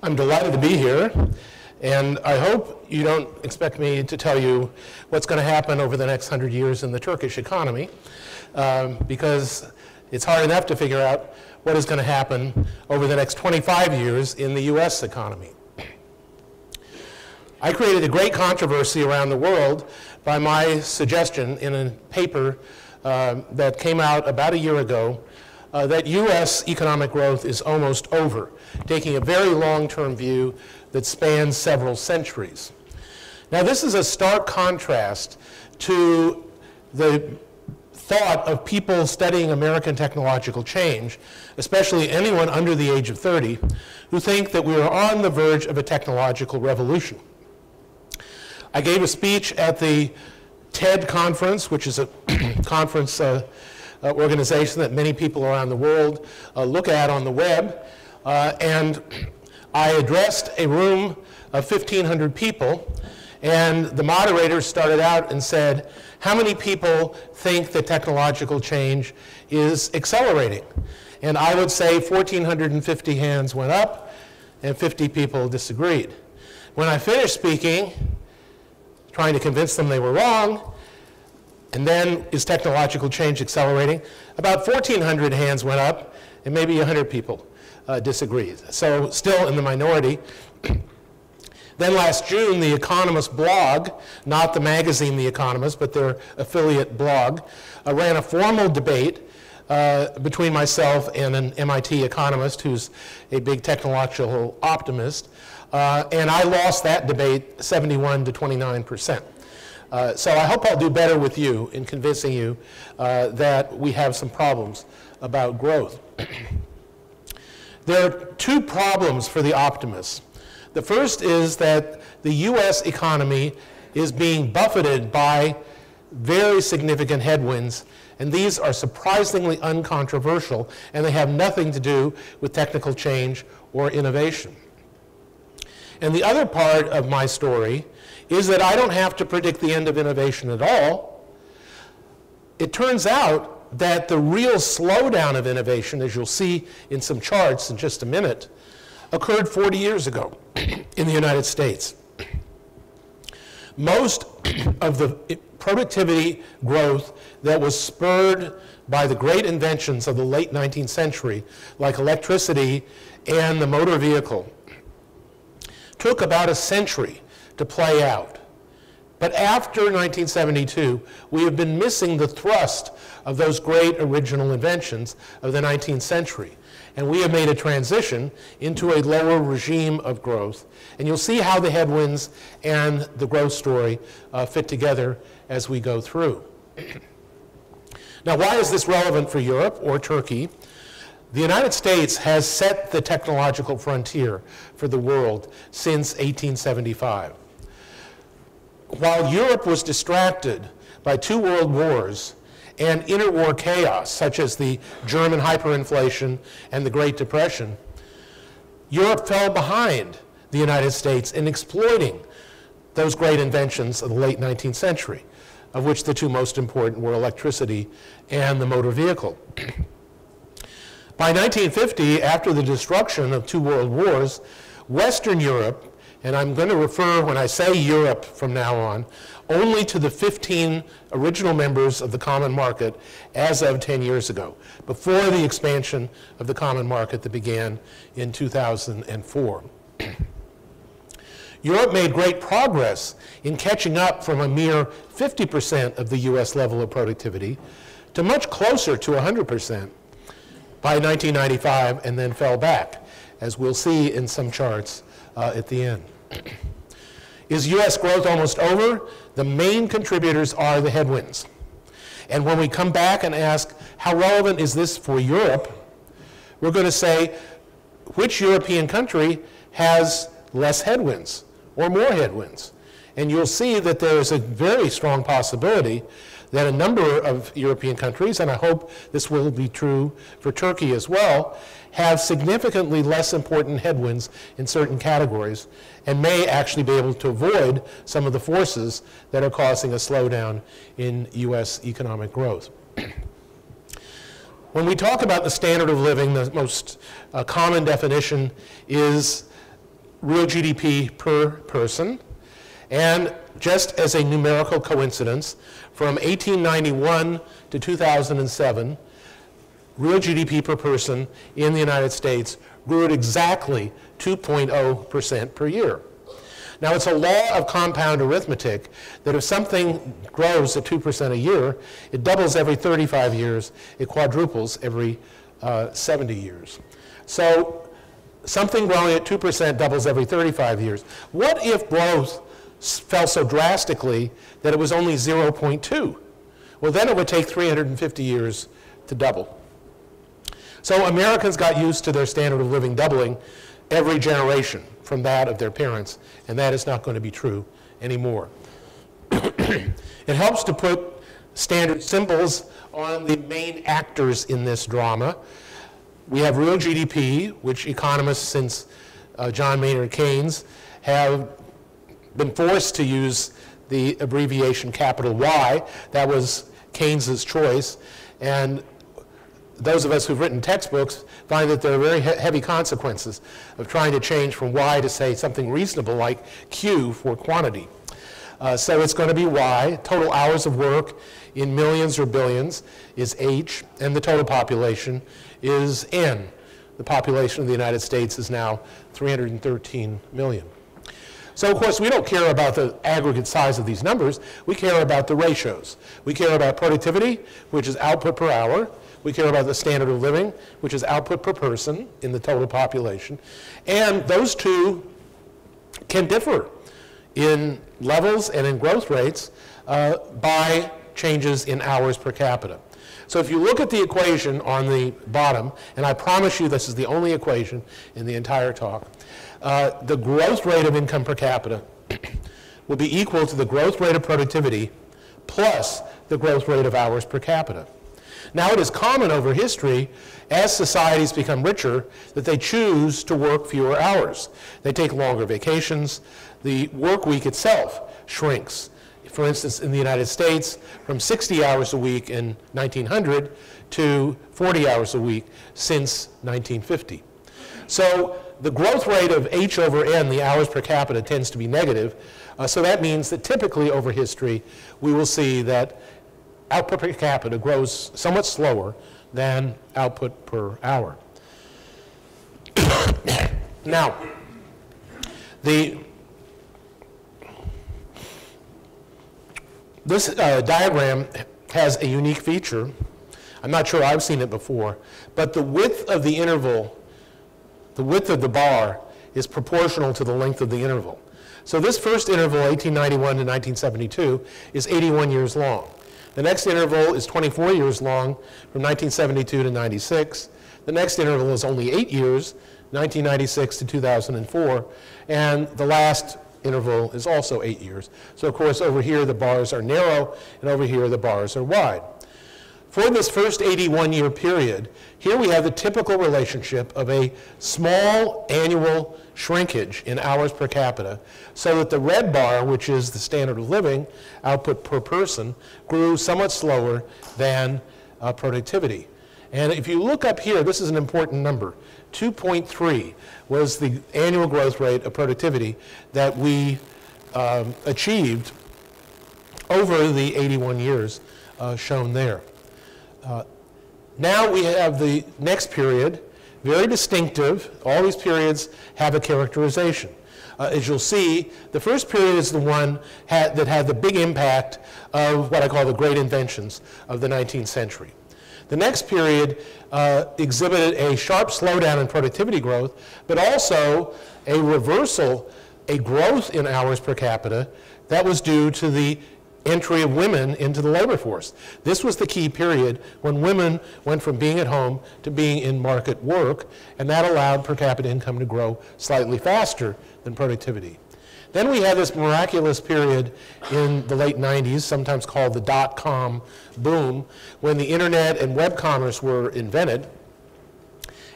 I'm delighted to be here, and I hope you don't expect me to tell you what's going to happen over the next 100 years in the Turkish economy, because it's hard enough to figure out what is going to happen over the next 25 years in the US economy. I created a great controversy around the world by my suggestion in a paper that came out about a year ago that US economic growth is almost over, taking a very long-term view that spans several centuries. Now, this is a stark contrast to the thought of people studying American technological change, especially anyone under the age of 30, who think that we are on the verge of a technological revolution. I gave a speech at the TED conference, which is a conference organization that many people around the world look at on the web, and I addressed a room of 1,500 people, and the moderator started out and said, how many people think that technological change is accelerating? And I would say 1,450 hands went up, and 50 people disagreed. When I finished speaking, trying to convince them they were wrong, and then, is technological change accelerating? About 1,400 hands went up, and maybe 100 people disagreed. So still in the minority. Then last June, The Economist blog, not the magazine The Economist, but their affiliate blog, ran a formal debate between myself and an MIT economist who's a big technological optimist. And I lost that debate 71 to 29%. So I hope I'll do better with you in convincing you that we have some problems about growth. There are two problems for the optimists. The first is that the US economy is being buffeted by very significant headwinds, and these are surprisingly uncontroversial, and they have nothing to do with technical change or innovation. And the other part of my story is that I don't have to predict the end of innovation at all. It turns out that the real slowdown of innovation, as you'll see in some charts in just a minute, occurred 40 years ago in the United States. Most of the productivity growth that was spurred by the great inventions of the late 19th century, like electricity and the motor vehicle, took about a century to play out. But after 1972, we have been missing the thrust of those great original inventions of the 19th century. And we have made a transition into a lower regime of growth. And you'll see how the headwinds and the growth story fit together as we go through. Now, why is this relevant for Europe or Turkey? The United States has set the technological frontier for the world since 1875. While Europe was distracted by 2 world wars and interwar chaos, such as the German hyperinflation and the Great Depression, Europe fell behind the United States in exploiting those great inventions of the late 19th century, of which the 2 most important were electricity and the motor vehicle. By 1950, after the destruction of 2 world wars, Western Europe, and I'm going to refer, when I say Europe from now on, only to the 15 original members of the common market as of 10 years ago, before the expansion of the common market that began in 2004. Europe made great progress in catching up from a mere 50% of the US level of productivity to much closer to 100% by 1995, and then fell back, as we'll see in some charts at the end. Is US growth almost over? The main contributors are the headwinds. And when we come back and ask, how relevant is this for Europe, we're going to say, which European country has less headwinds or more headwinds? And you'll see that there is a very strong possibility that a number of European countries, and I hope this will be true for Turkey as well, have significantly less important headwinds in certain categories and may actually be able to avoid some of the forces that are causing a slowdown in US economic growth. When we talk about the standard of living, the most common definition is real GDP per person. And just as a numerical coincidence, from 1891 to 2007, real GDP per person in the United States grew at exactly 2.0% per year. Now, it's a law of compound arithmetic that if something grows at 2% a year, it doubles every 35 years, it quadruples every 70 years. So something growing at 2% doubles every 35 years. What if growth fell so drastically that it was only 0.2? Well, then it would take 350 years to double. So Americans got used to their standard of living doubling every generation from that of their parents, and that is not going to be true anymore. It helps to put standard symbols on the main actors in this drama. We have real GDP, which economists since John Maynard Keynes have been forced to use the abbreviation capital Y. That was Keynes's choice, and those of us who've written textbooks find that there are very heavy consequences of trying to change from Y to say something reasonable like Q for quantity. So it's going to be Y. Total hours of work in millions or billions is H, and the total population is N. The population of the United States is now 313 million. So, of course, we don't care about the aggregate size of these numbers. We care about the ratios. We care about productivity, which is output per hour. We care about the standard of living, which is output per person in the total population. And those two can differ in levels and in growth rates by changes in hours per capita. So if you look at the equation on the bottom, and I promise you this is the only equation in the entire talk, the growth rate of income per capita will be equal to the growth rate of productivity plus the growth rate of hours per capita. Now, it is common over history, as societies become richer, that they choose to work fewer hours. They take longer vacations. The work week itself shrinks. For instance, in the United States, from 60 hours a week in 1900 to 40 hours a week since 1950. So the growth rate of H over N, the hours per capita, tends to be negative. So that means that typically over history, we will see that output per capita grows somewhat slower than output per hour. Now, this diagram has a unique feature. I'm not sure I've seen it before, but the width of the interval, the width of the bar, is proportional to the length of the interval. So this first interval, 1891 to 1972, is 81 years long. The next interval is 24 years long, from 1972 to 96. The next interval is only 8 years, 1996 to 2004. And the last interval is also 8 years. So, of course, over here the bars are narrow, and over here the bars are wide. For this first 81-year period, here we have the typical relationship of a small annual shrinkage in hours per capita, so that the red bar, which is the standard of living, output per person, grew somewhat slower than productivity. And if you look up here, this is an important number. 2.3 was the annual growth rate of productivity that we achieved over the 81 years shown there. Now we have the next period, very distinctive. All these periods have a characterization. As you'll see, the first period is the one that had the big impact of what I call the great inventions of the 19th century. The next period exhibited a sharp slowdown in productivity growth, but also a reversal, a growth in hours per capita that was due to the entry of women into the labor force. This was the key period when women went from being at home to being in market work, and that allowed per capita income to grow slightly faster than productivity. Then we had this miraculous period in the late 90s, sometimes called the dot-com boom, when the internet and web commerce were invented.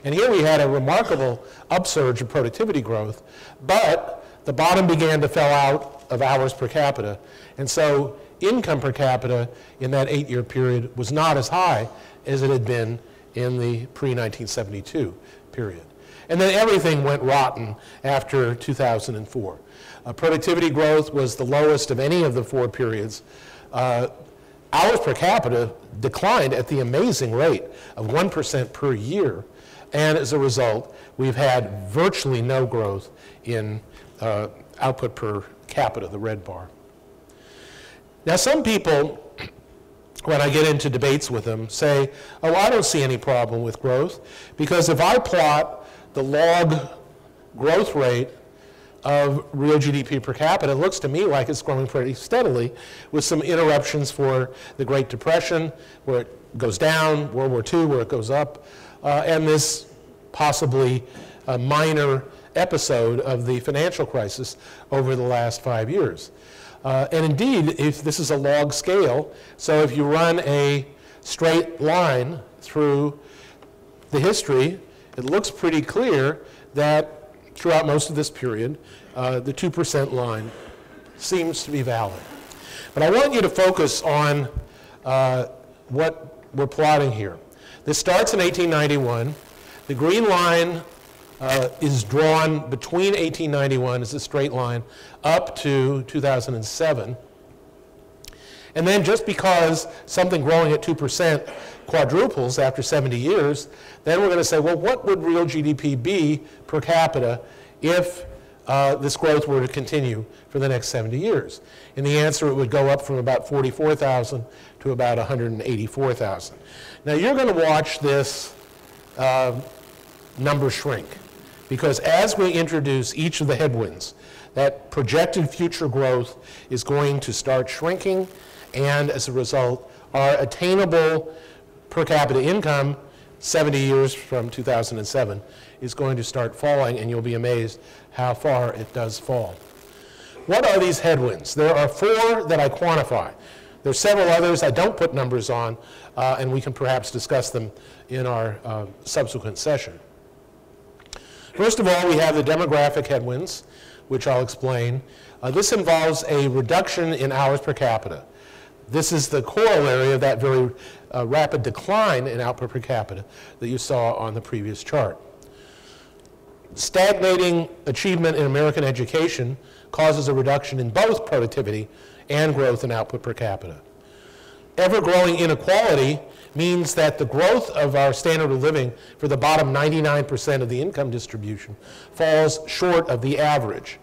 And here we had a remarkable upsurge of productivity growth, but the bottom began to fall out of hours per capita. And so income per capita in that 8-year period was not as high as it had been in the pre-1972 period. And then everything went rotten after 2004. Productivity growth was the lowest of any of the 4 periods. Hours per capita declined at the amazing rate of 1% per year. And as a result, we've had virtually no growth in output per capita, the red bar. Now, some people, when I get into debates with them, say, oh, I don't see any problem with growth, because if I plot the log growth rate of real GDP per capita, it looks to me like it's growing pretty steadily, with some interruptions for the Great Depression, where it goes down, World War II, where it goes up, and this possibly minor episode of the financial crisis over the last 5 years. And indeed, if this is a log scale, so if you run a straight line through the history, it looks pretty clear that throughout most of this period, the 2% line seems to be valid. But I want you to focus on what we're plotting here. This starts in 1891. The green line is drawn between 1891 as a straight line up to 2007. And then just because something growing at 2% quadruples after 70 years, then we're going to say, well, what would real GDP be per capita if this growth were to continue for the next 70 years? And the answer, it would go up from about 44,000 to about 184,000. Now, you're going to watch this number shrink, because as we introduce each of the headwinds, that projected future growth is going to start shrinking, and as a result, our attainable per capita income 70 years from 2007 is going to start falling, and you'll be amazed how far it does fall. What are these headwinds? There are 4 that I quantify. There's several others I don't put numbers on, and we can perhaps discuss them in our subsequent session. First of all, we have the demographic headwinds, which I'll explain. This involves a reduction in hours per capita. This is the corollary of that very rapid decline in output per capita that you saw on the previous chart. Stagnating achievement in American education causes a reduction in both productivity and growth in output per capita. Ever-growing inequality means that the growth of our standard of living for the bottom 99% of the income distribution falls short of the average.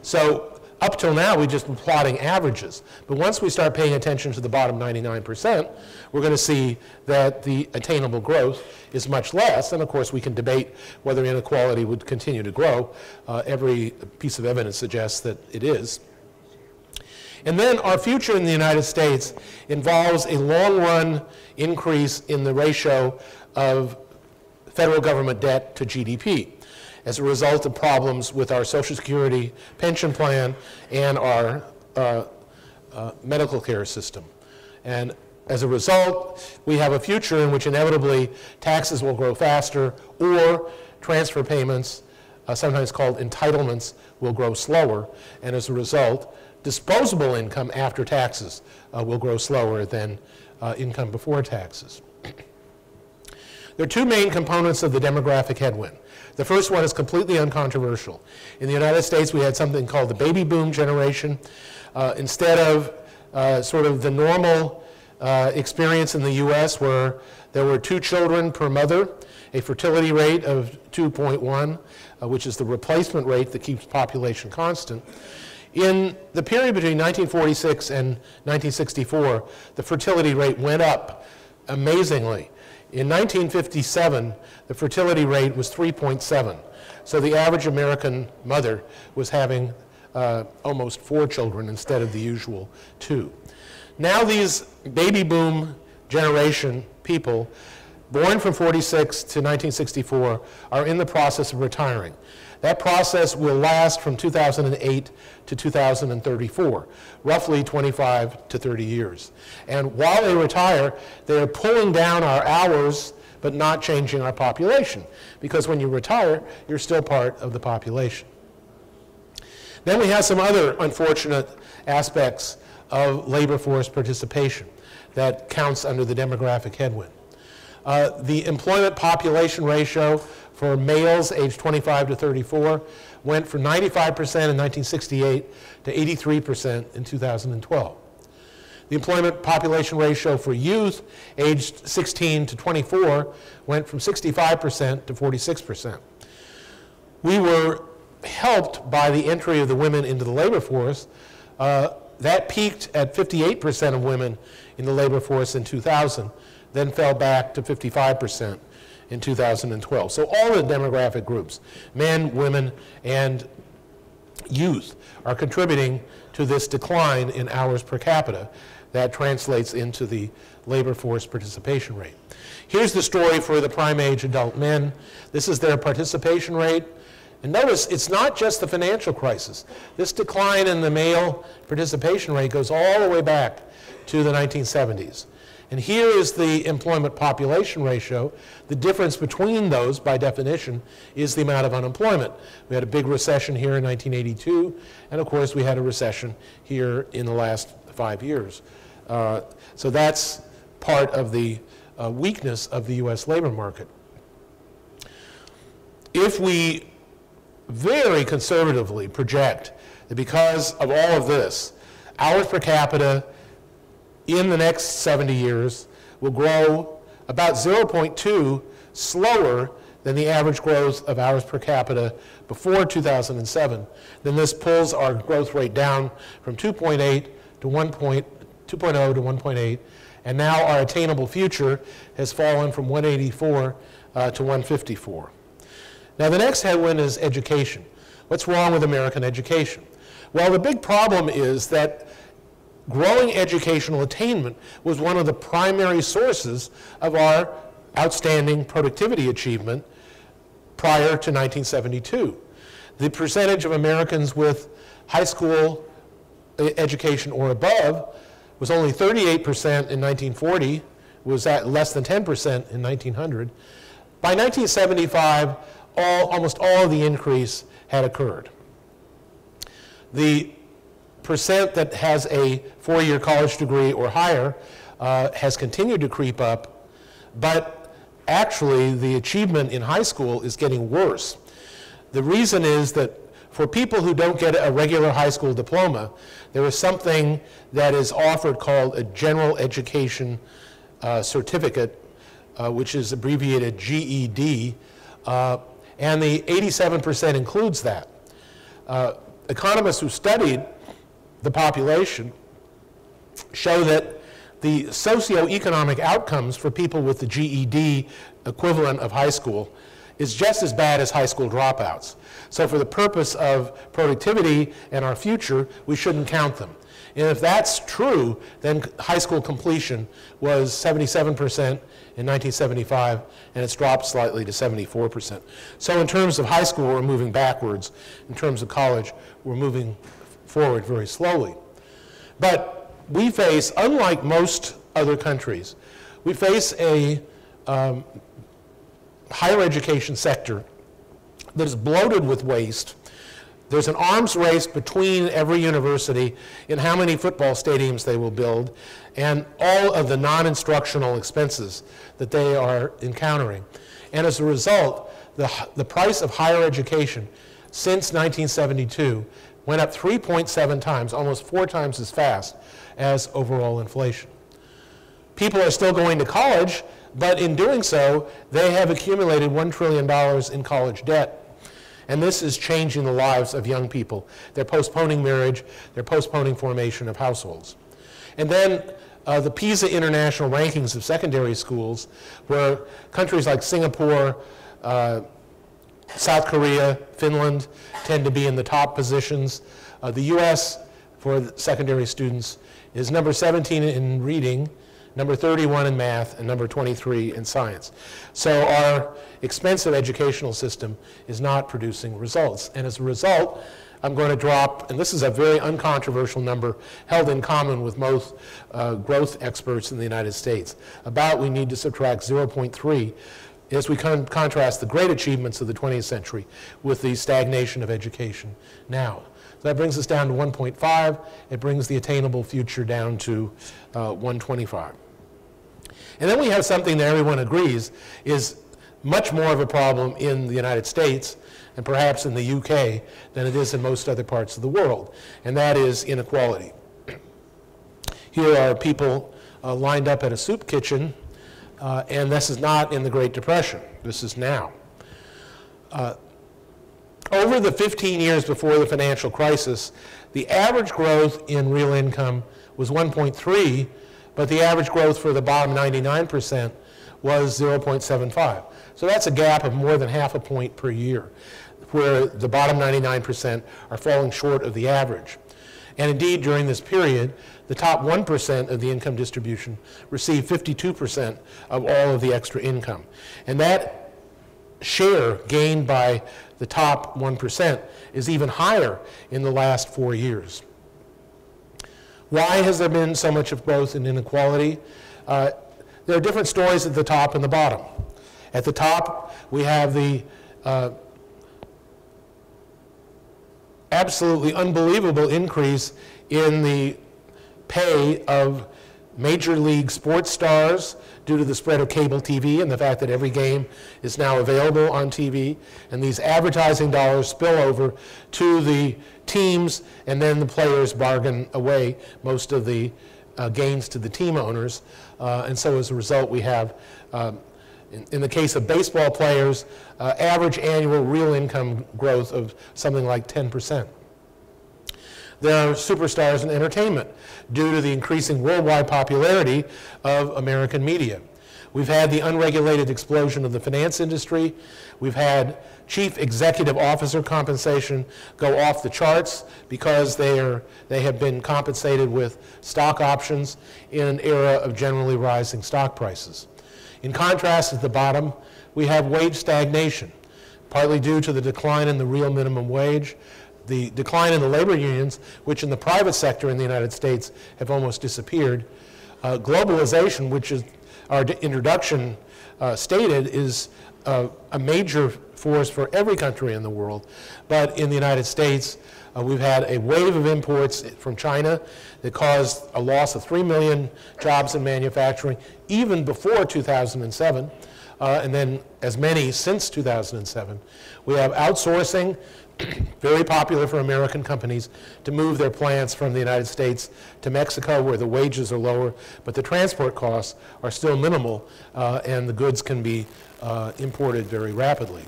So up till now, we've just been plotting averages. But once we start paying attention to the bottom 99%, we're going to see that the attainable growth is much less. And of course, we can debate whether inequality would continue to grow. Every piece of evidence suggests that it is. And then our future in the United States involves a long-run increase in the ratio of federal government debt to GDP as a result of problems with our Social Security pension plan and our medical care system. And as a result, we have a future in which inevitably taxes will grow faster, or transfer payments, sometimes called entitlements, will grow slower. And as a result, disposable income after taxes will grow slower than income before taxes. There are 2 main components of the demographic headwind. The first one is completely uncontroversial. In the United States, we had something called the baby boom generation. Instead of sort of the normal experience in the US where there were 2 children per mother, a fertility rate of 2.1, which is the replacement rate that keeps population constant. In the period between 1946 and 1964, the fertility rate went up amazingly. In 1957, the fertility rate was 3.7. So the average American mother was having almost 4 children instead of the usual 2. Now these baby boom generation people, born from 46 to 1964, are in the process of retiring. That process will last from 2008 to 2034, roughly 25 to 30 years. And while they retire, they are pulling down our hours, but not changing our population. Because when you retire, you're still part of the population. Then we have some other unfortunate aspects of labor force participation that counts under the demographic headwind. The employment population ratio for males aged 25 to 34 went from 95% in 1968 to 83% in 2012. The employment population ratio for youth aged 16 to 24 went from 65% to 46%. We were helped by the entry of the women into the labor force. That peaked at 58% of women in the labor force in 2000, then fell back to 55% in 2012. So all the demographic groups, men, women, and youth, are contributing to this decline in hours per capita that translates into the labor force participation rate. Here's the story for the prime age adult men. This is their participation rate. And notice, it's not just the financial crisis. This decline in the male participation rate goes all the way back to the 1970s. And here is the employment population ratio. The difference between those, by definition, is the amount of unemployment. We had a big recession here in 1982, and of course we had a recession here in the last 5 years. So that's part of the weakness of the US labor market. If we very conservatively project that because of all of this, hours per capita in the next 70 years will grow about 0.2 slower than the average growth of hours per capita before 2007, then this pulls our growth rate down from 2.0 to 1.8, and now our attainable future has fallen from 184 to 154. Now the next headwind is education. What's wrong with American education? Well, the big problem is that growing educational attainment was one of the primary sources of our outstanding productivity achievement prior to 1972. The percentage of Americans with high school education or above was only 38% in 1940, was at less than 10% in 1900. By 1975, almost all of the increase had occurred. The percent that has a four-year college degree or higher has continued to creep up, but actually the achievement in high school is getting worse. The reason is that for people who don't get a regular high school diploma, there is something that is offered called a general education certificate, which is abbreviated GED, and the 87% includes that. Economists who studied the population show that the socioeconomic outcomes for people with the GED equivalent of high school is just as bad as high school dropouts. So for the purpose of productivity and our future, we shouldn't count them. And if that's true, then high school completion was 77% in 1975, and it's dropped slightly to 74%. So in terms of high school, we're moving backwards. In terms of college, we're moving forward very slowly. But we face, unlike most other countries, we face a higher education sector that is bloated with waste. There's an arms race between every university in how many football stadiums they will build and all of the non-instructional expenses that they are encountering. And as a result, the price of higher education since 1972 went up 3.7 times, almost 4 times as fast as overall inflation. People are still going to college, but in doing so, they have accumulated $1 trillion in college debt. And this is changing the lives of young people. They're postponing marriage, they're postponing formation of households. And then the PISA International Rankings of secondary schools, where countries like Singapore, South Korea, Finland tend to be in the top positions. The US, for secondary students, is number 17 in reading, number 31 in math, and number 23 in science. So our expensive educational system is not producing results. And as a result, I'm going to drop, and this is a very uncontroversial number held in common with most growth experts in the United States, about we need to subtract 0.3 as we contrast the great achievements of the 20th century with the stagnation of education now. So that brings us down to 1.5. It brings the attainable future down to 125. And then we have something that everyone agrees is much more of a problem in the United States and perhaps in the UK than it is in most other parts of the world, and that is inequality. Here are people lined up at a soup kitchen, and this is not in the Great Depression. This is now. Over the 15 years before the financial crisis, the average growth in real income was 1.3, but the average growth for the bottom 99% was 0.75. So that's a gap of more than half a point per year, where the bottom 99% are falling short of the average. And indeed, during this period, the top 1% of the income distribution received 52% of all of the extra income. And that share gained by the top 1% is even higher in the last 4 years. Why has there been so much of growth in inequality? There are different stories at the top and the bottom. At the top, we have the absolutely unbelievable increase in the pay of major league sports stars due to the spread of cable TV and the fact that every game is now available on TV. And these advertising dollars spill over to the teams, and then the players bargain away most of the gains to the team owners. And so as a result, we have, in the case of baseball players, average annual real income growth of something like 10%. There are superstars in entertainment due to the increasing worldwide popularity of American media. We've had the unregulated explosion of the finance industry. We've had chief executive officer compensation go off the charts because they have been compensated with stock options in an era of generally rising stock prices. In contrast, at the bottom, we have wage stagnation, partly due to the decline in the real minimum wage, the decline in the labor unions, which in the private sector in the United States have almost disappeared. Globalization, which is our introduction stated, is a major force for every country in the world. But in the United States, we've had a wave of imports from China that caused a loss of 3 million jobs in manufacturing even before 2007, and then as many since 2007. We have outsourcing, very popular for American companies to move their plants from the United States to Mexico, where the wages are lower, but the transport costs are still minimal, and the goods can be imported very rapidly.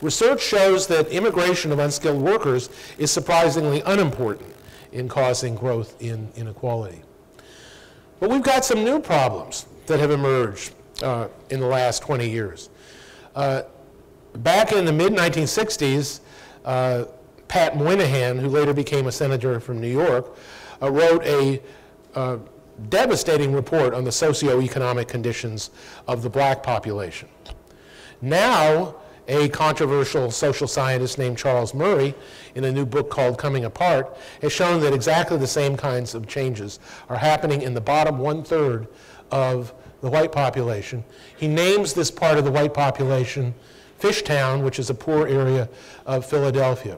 Research shows that immigration of unskilled workers is surprisingly unimportant in causing growth in inequality. But we've got some new problems that have emerged in the last 20 years. Back in the mid-1960s, Pat Moynihan, who later became a senator from New York, wrote a devastating report on the socioeconomic conditions of the black population. Now, a controversial social scientist named Charles Murray, in a new book called Coming Apart, has shown that exactly the same kinds of changes are happening in the bottom 1/3 of the white population. He names this part of the white population Fishtown, which is a poor area of Philadelphia.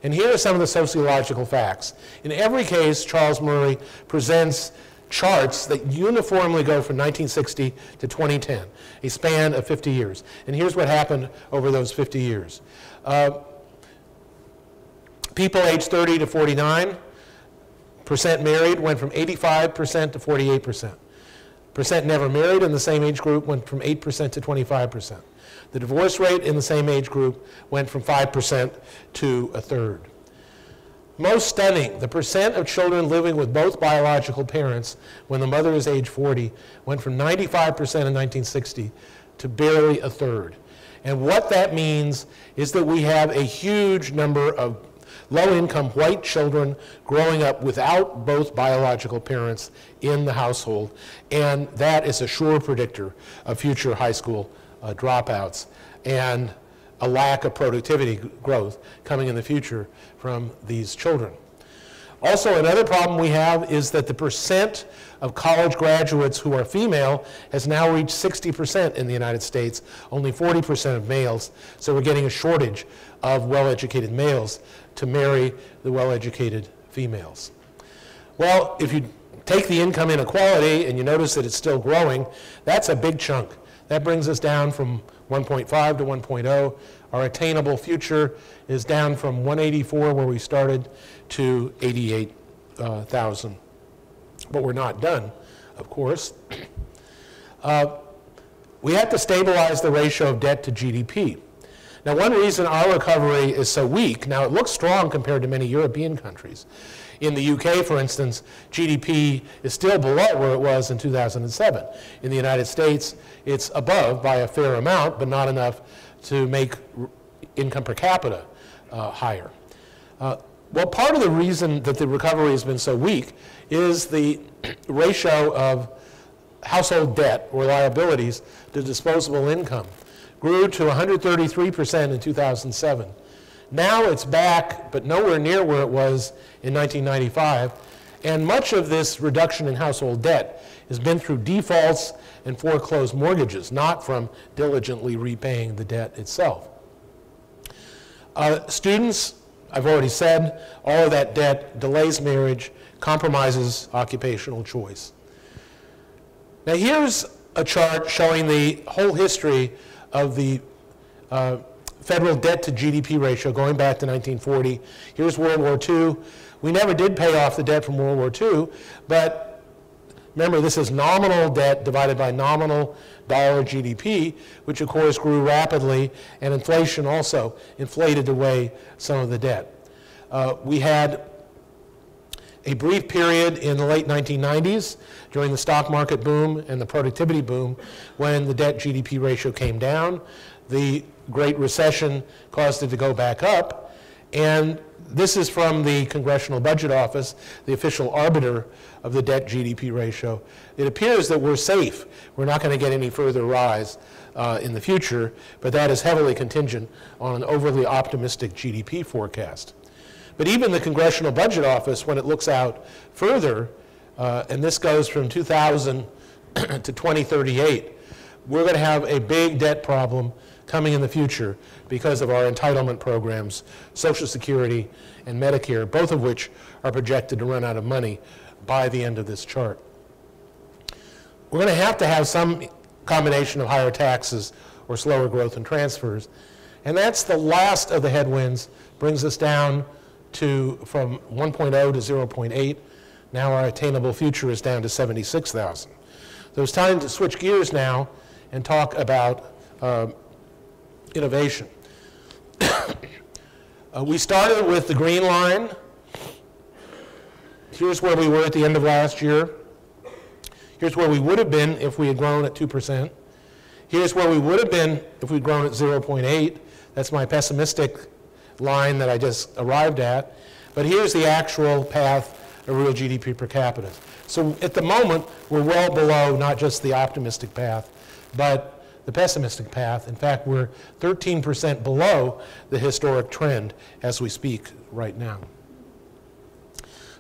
And here are some of the sociological facts. In every case, Charles Murray presents charts that uniformly go from 1960 to 2010, a span of 50 years. And here's what happened over those 50 years. People aged 30 to 49% married went from 85% to 48%. Percent never married in the same age group went from 8% to 25%. The divorce rate in the same age group went from 5% to 1/3. Most stunning, the percent of children living with both biological parents when the mother is age 40 went from 95% in 1960 to barely 1/3. And what that means is that we have a huge number of low-income white children growing up without both biological parents in the household, and that is a sure predictor of future high school dropouts and a lack of productivity growth coming in the future from these children. Also, another problem we have is that the percent of college graduates who are female has now reached 60% in the United States, only 40% of males, so we're getting a shortage of well-educated males to marry the well-educated females. Well, if you take the income inequality and you notice that it's still growing, that's a big chunk. That brings us down from 1.5 to 1.0. Our attainable future is down from 184, where we started, to 88,000. But we're not done, of course. We have to stabilize the ratio of debt to GDP. Now, one reason our recovery is so weak, now it looks strong compared to many European countries. In the UK, for instance, GDP is still below where it was in 2007. In the United States, it's above by a fair amount, but not enough to make income per capita higher. Well, part of the reason that the recovery has been so weak is the ratio of household debt or liabilities to disposable income grew to 133% in 2007. Now it's back, but nowhere near where it was in 1995. And much of this reduction in household debt has been through defaults and foreclosed mortgages, not from diligently repaying the debt itself. Students, I've already said, all of that debt delays marriage, compromises occupational choice. Now here's a chart showing the whole history of the federal debt to GDP ratio going back to 1940. Here's World War II. We never did pay off the debt from World War II, but remember, this is nominal debt divided by nominal dollar GDP, which of course grew rapidly, and inflation also inflated away some of the debt. We had a brief period in the late 1990s during the stock market boom and the productivity boom when the debt GDP ratio came down. The Great Recession caused it to go back up, and this is from the Congressional Budget Office, the official arbiter of the debt GDP ratio. It appears that we're safe. We're not going to get any further rise in the future, but that is heavily contingent on an overly optimistic GDP forecast. But even the Congressional Budget Office, when it looks out further, and this goes from 2000 to 2038, we're going to have a big debt problem coming in the future because of our entitlement programs, Social Security and Medicare, both of which are projected to run out of money by the end of this chart. We're going to have some combination of higher taxes or slower growth in transfers, and that's the last of the headwinds, brings us down to from 1.0 to 0.8. Now our attainable future is down to 76,000. So it's time to switch gears now and talk about innovation. We started with the green line. Here's where we were at the end of last year. Here's where we would have been if we had grown at 2%. Here's where we would have been if we'd grown at 0.8. That's my pessimistic line that I just arrived at. But here's the actual path of real GDP per capita. So at the moment, we're well below not just the optimistic path, but the pessimistic path. In fact, we're 13% below the historic trend as we speak right now.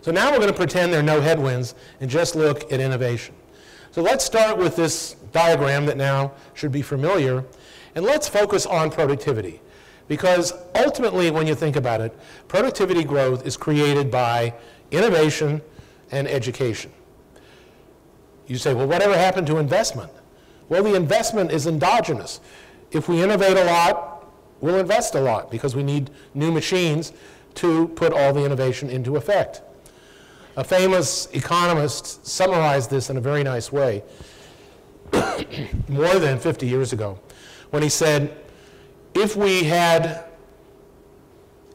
So now we're going to pretend there are no headwinds and just look at innovation. So let's start with this diagram that now should be familiar, and let's focus on productivity. Because ultimately, when you think about it, productivity growth is created by innovation and education. You say, well, whatever happened to investment? Well, the investment is endogenous. If we innovate a lot, we'll invest a lot because we need new machines to put all the innovation into effect. A famous economist summarized this in a very nice way more than 50 years ago when he said, if we had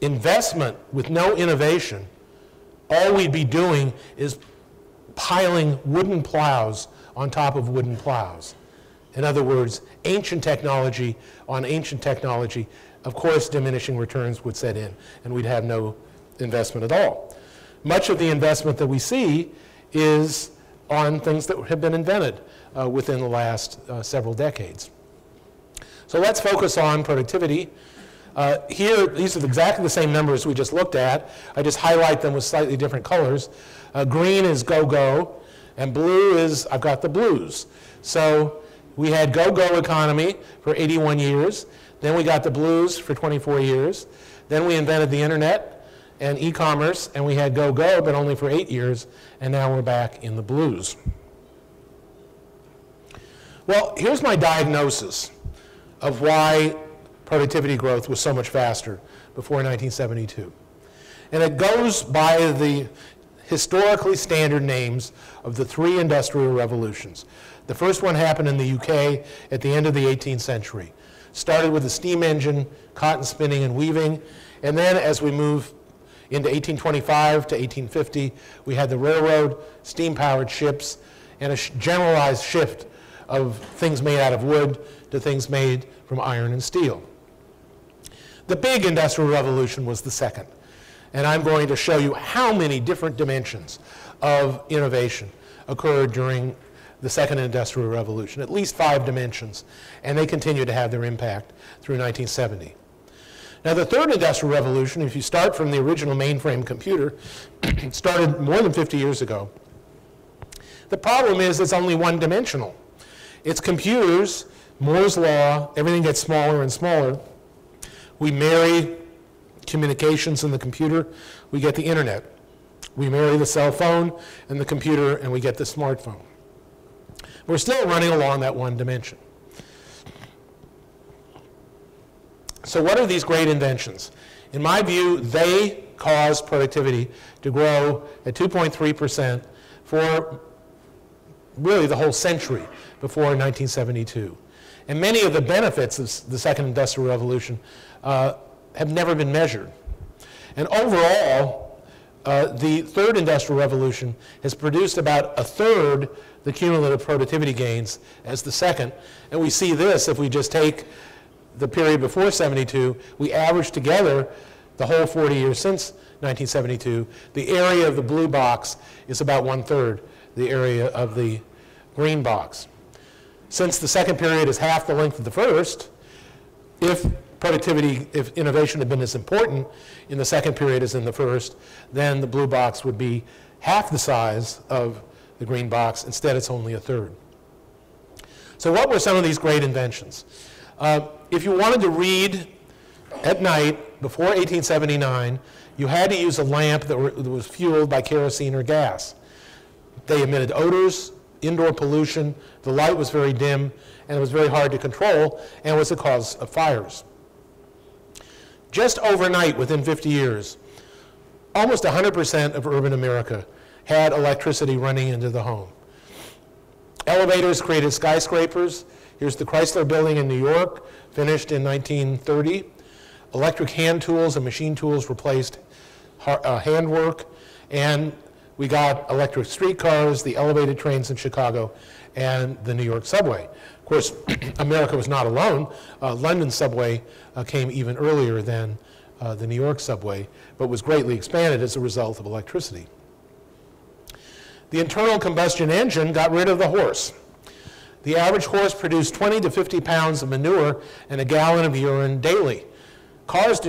investment with no innovation, all we'd be doing is piling wooden plows on top of wooden plows. In other words, ancient technology on ancient technology, of course diminishing returns would set in and we'd have no investment at all. Much of the investment that we see is on things that have been invented within the last several decades. So let's focus on productivity. Here, these are exactly the same numbers we just looked at. I just highlight them with slightly different colors. Green is go-go, and blue is, I've got the blues. So we had go-go economy for 81 years. Then we got the blues for 24 years. Then we invented the internet and e-commerce, and we had go-go, but only for 8 years. And now we're back in the blues. Well, here's my diagnosis of why productivity growth was so much faster before 1972. And it goes by the historically standard names of the three industrial revolutions. The first one happened in the UK at the end of the 18th century. Started with the steam engine, cotton spinning and weaving, and then as we move into 1825 to 1850, we had the railroad, steam-powered ships, and a generalized shift of things made out of wood to things made from iron and steel. The big industrial revolution was the second, and I'm going to show you how many different dimensions of innovation occurred during the second industrial revolution, at least 5 dimensions, and they continue to have their impact through 1970. Now, the third industrial revolution, if you start from the original mainframe computer, started more than 50 years ago. The problem is it's only one-dimensional. It's computers, Moore's law, everything gets smaller and smaller. We marry communications in the computer, we get the internet. We marry the cell phone and the computer, and we get the smartphone. We're still running along that one dimension. So what are these great inventions? In my view, they caused productivity to grow at 2.3% for really the whole century before 1972. And many of the benefits of the second industrial revolution have never been measured. And overall, the third industrial revolution has produced about a third the cumulative productivity gains as the second. And we see this if we just take the period before 72, we average together the whole 40 years since 1972. The area of the blue box is about 1/3 the area of the green box. Since the second period is half the length of the first, if innovation had been as important in the second period as in the first, then the blue box would be half the size of the green box. Instead, it's only 1/3. So what were some of these great inventions? If you wanted to read at night before 1879, you had to use a lamp that was fueled by kerosene or gas. They emitted odors, indoor pollution, the light was very dim, and it was very hard to control, and was the cause of fires. Just overnight, within 50 years, almost 100% of urban America had electricity running into the home. Elevators created skyscrapers. Here's the Chrysler Building in New York, finished in 1930. Electric hand tools and machine tools replaced handwork, and we got electric streetcars, the elevated trains in Chicago, and the New York subway. Of course, America was not alone. London subway came even earlier than the New York subway, but was greatly expanded as a result of electricity. The internal combustion engine got rid of the horse. The average horse produced 20 to 50 pounds of manure and a gallon of urine daily. Cars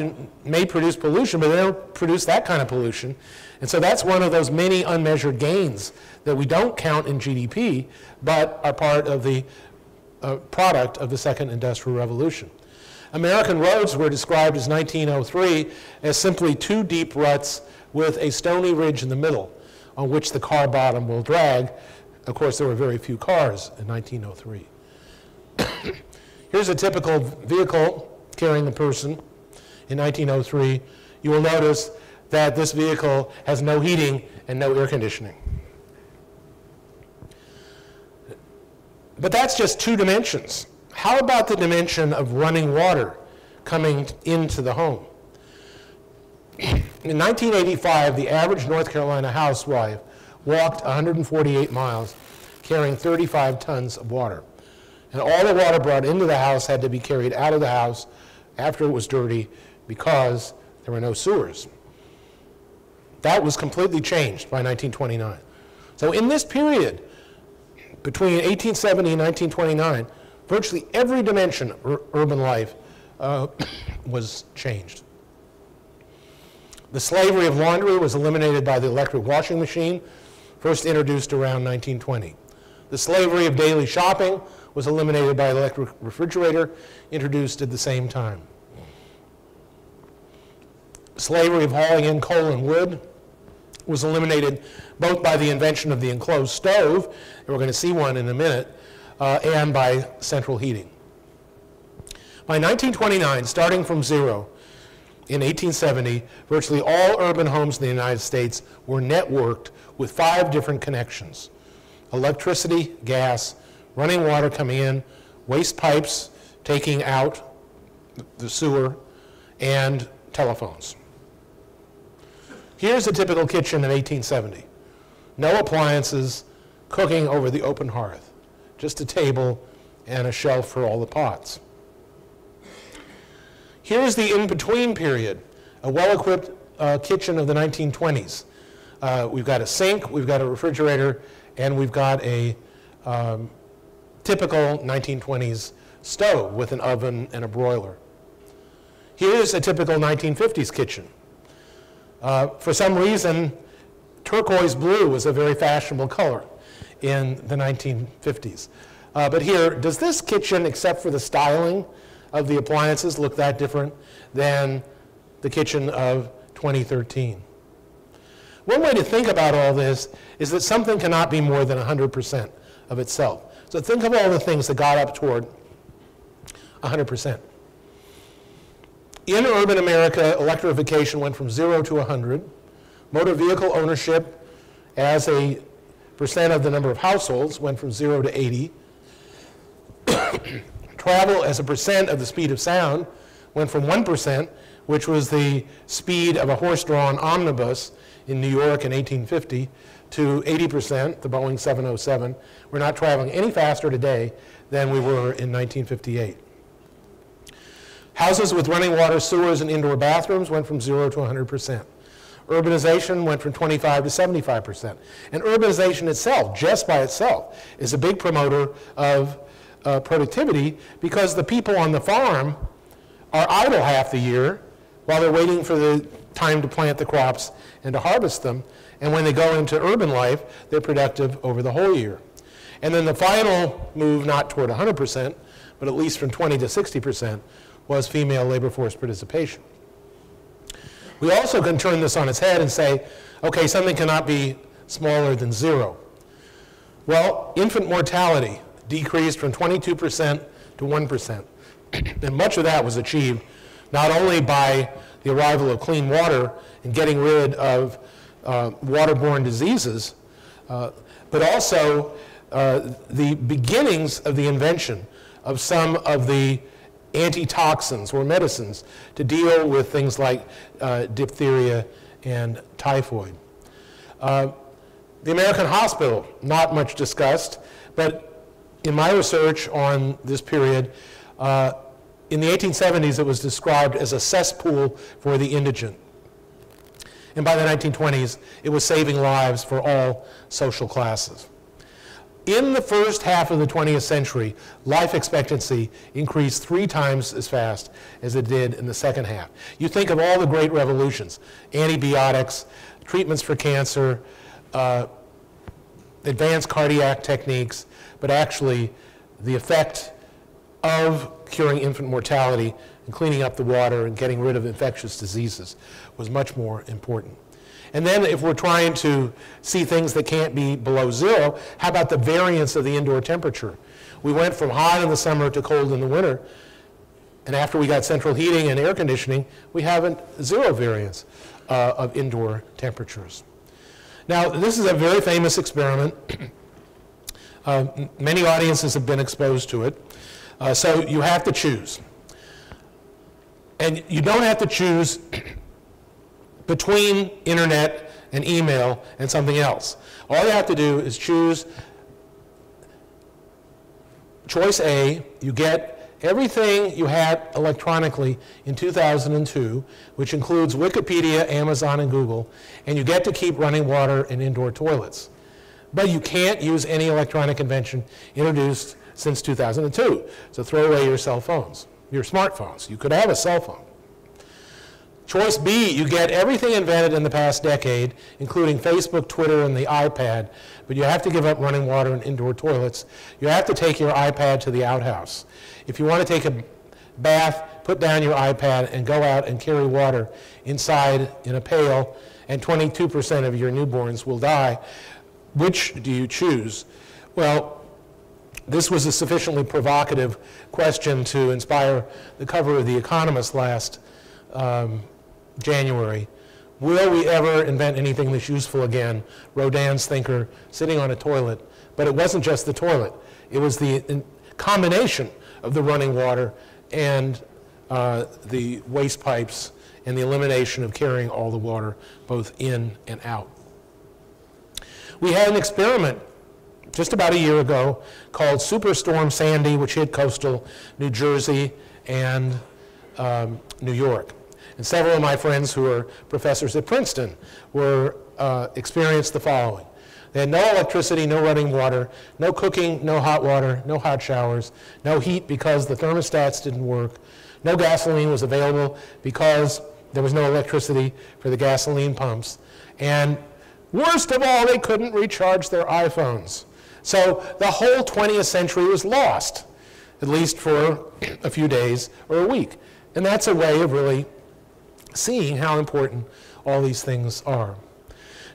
may produce pollution, but they don't produce that kind of pollution. And so that's one of those many unmeasured gains that we don't count in GDP, but are part of the product of the second industrial revolution. American roads were described as 1903 as simply 2 deep ruts with a stony ridge in the middle on which the car bottom will drag. Of course, there were very few cars in 1903. Here's a typical vehicle carrying a person in 1903. You will notice that this vehicle has no heating and no air conditioning. But that's just 2 dimensions. How about the dimension of running water coming into the home? In 1985, the average North Carolina housewife walked 148 miles, carrying 35 tons of water. And all the water brought into the house had to be carried out of the house after it was dirty because there were no sewers. That was completely changed by 1929. So in this period, between 1870 and 1929, virtually every dimension of urban life was changed. The slavery of laundry was eliminated by the electric washing machine, first introduced around 1920. The slavery of daily shopping was eliminated by the electric refrigerator, introduced at the same time. Slavery of hauling in coal and wood was eliminated both by the invention of the enclosed stove, and we're going to see one in a minute, and by central heating. By 1929, starting from zero, in 1870, virtually all urban homes in the United States were networked with 5 different connections: electricity, gas, running water coming in, waste pipes taking out the sewer, and telephones. Here's a typical kitchen in 1870. No appliances, cooking over the open hearth, just a table and a shelf for all the pots. Here's the in-between period, a well-equipped kitchen of the 1920s. We've got a sink, we've got a refrigerator, and we've got a typical 1920s stove with an oven and a broiler. Here's a typical 1950s kitchen. For some reason, turquoise blue was a very fashionable color in the 1950s. But here, does this kitchen, except for the styling of the appliances, look that different than the kitchen of 2013? One way to think about all this is that something cannot be more than 100% of itself. So think of all the things that got up toward 100%. In urban America, electrification went from 0 to 100. Motor vehicle ownership as a percent of the number of households went from 0 to 80. Travel as a percent of the speed of sound went from 1%, which was the speed of a horse-drawn omnibus in New York in 1850, to 80%, the Boeing 707. We're not traveling any faster today than we were in 1958. Houses with running water, sewers, and indoor bathrooms went from 0 to 100%. Urbanization went from 25 to 75%. And urbanization itself, just by itself, is a big promoter of productivity, because the people on the farm are idle half the year while they're waiting for the time to plant the crops and to harvest them. And when they go into urban life, they're productive over the whole year. And then the final move, not toward 100%, but at least from 20 to 60%, was female labor force participation. We also can turn this on its head and say, okay, something cannot be smaller than 0. Well, infant mortality decreased from 22% to 1%. And much of that was achieved not only by the arrival of clean water and getting rid of waterborne diseases, but also the beginnings of the invention of some of the antitoxins or medicines to deal with things like diphtheria and typhoid. The American hospital, not much discussed, but in my research on this period, in the 1870s it was described as a cesspool for the indigent. And by the 1920s, it was saving lives for all social classes. In the first half of the 20th century, life expectancy increased 3 times as fast as it did in the second half. You think of all the great revolutions: antibiotics, treatments for cancer, advanced cardiac techniques, but actually the effect of curing infant mortality and cleaning up the water and getting rid of infectious diseases was much more important. And then if we're trying to see things that can't be below 0, how about the variance of the indoor temperature? We went from hot in the summer to cold in the winter, and after we got central heating and air conditioning, we have a 0 variance of indoor temperatures. Now, this is a very famous experiment. Many audiences have been exposed to it. So you have to choose. And you don't have to choose between internet and email and something else. All you have to do is choose choice A. You get everything you had electronically in 2002, which includes Wikipedia, Amazon, and Google, and you get to keep running water and indoor toilets. But you can't use any electronic invention introduced since 2002. So throw away your cell phones, your smartphones. You could have a cell phone. Choice B, you get everything invented in the past decade, including Facebook, Twitter, and the iPad, but you have to give up running water and indoor toilets. You have to take your iPad to the outhouse. If you want to take a bath, put down your iPad and go out and carry water inside in a pail, and 22% of your newborns will die. Which do you choose? Well, This was a sufficiently provocative question to inspire the cover of The Economist last January. Will we ever invent anything that's useful again? Rodin's thinker sitting on a toilet. But it wasn't just the toilet. It was the combination of the running water and the waste pipes and the elimination of carrying all the water both in and out. We had an experiment just about a year ago called Superstorm Sandy, which hit coastal New Jersey and New York. And several of my friends who are professors at Princeton experienced the following. They had no electricity, no running water, no cooking, no hot water, no hot showers, no heat because the thermostats didn't work, no gasoline was available because there was no electricity for the gasoline pumps, and worst of all, they couldn't recharge their iPhones. So the whole 20th century was lost, at least for a few days or a week. And that's a way of really seeing how important all these things are.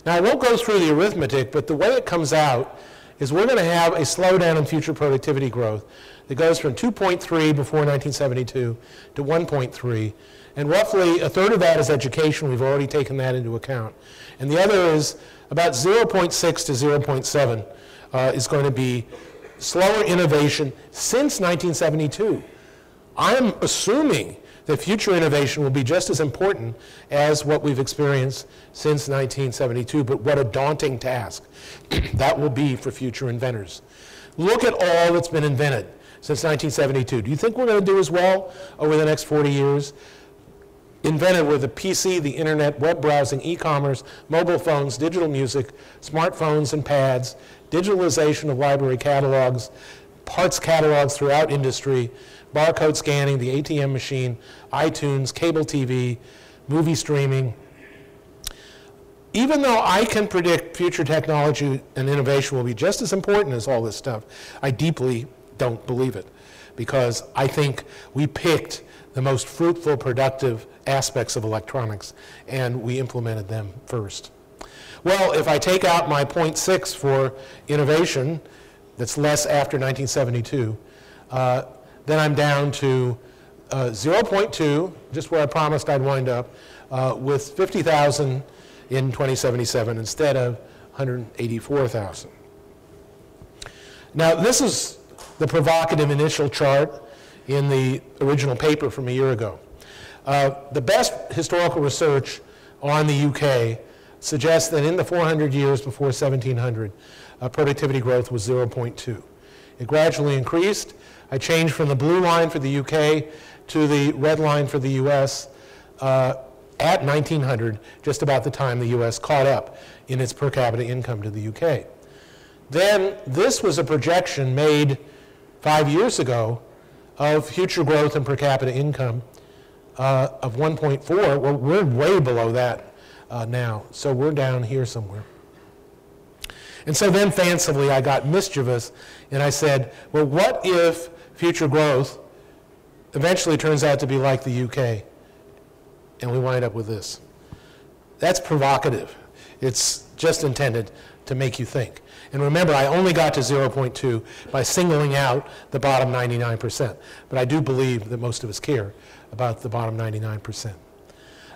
Now, I won't go through the arithmetic, but the way it comes out is we're going to have a slowdown in future productivity growth that goes from 2.3 before 1972 to 1.3, and roughly a third of that is education. We've already taken that into account. And the other is about 0.6 to 0.7 is going to be slower innovation since 1972. I'm assuming that future innovation will be just as important as what we've experienced since 1972, but what a daunting task that will be for future inventors. Look at all that's been invented since 1972. Do you think we're going to do as well over the next 40 years? Invented were the PC, the internet, web browsing, e-commerce, mobile phones, digital music, smartphones and pads, digitalization of library catalogs, parts catalogs throughout industry, barcode scanning, the ATM machine, iTunes, cable TV, movie streaming. Even though I can predict future technology and innovation will be just as important as all this stuff, I deeply don't believe it, because I think we picked the most fruitful, productive aspects of electronics, and we implemented them first. Well, if I take out my 0.6 for innovation, that's less after 1972, then I'm down to 0.2, just where I promised I'd wind up, with 50,000 in 2077 instead of 184,000. Now, this is the provocative initial chart in the original paper from a year ago. The best historical research on the UK suggests that in the 400 years before 1700, productivity growth was 0.2. It gradually increased. I changed from the blue line for the UK to the red line for the US at 1900, just about the time the US caught up in its per capita income to the UK. Then this was a projection made 5 years ago of future growth in per capita income of 1.4. Well, we're way below that now, so we're down here somewhere. And so then fancifully I got mischievous and I said, well, what if future growth eventually turns out to be like the UK? And we wind up with this. That's provocative. It's just intended to make you think. And remember, I only got to 0.2 by singling out the bottom 99%. But I do believe that most of us care about the bottom 99%.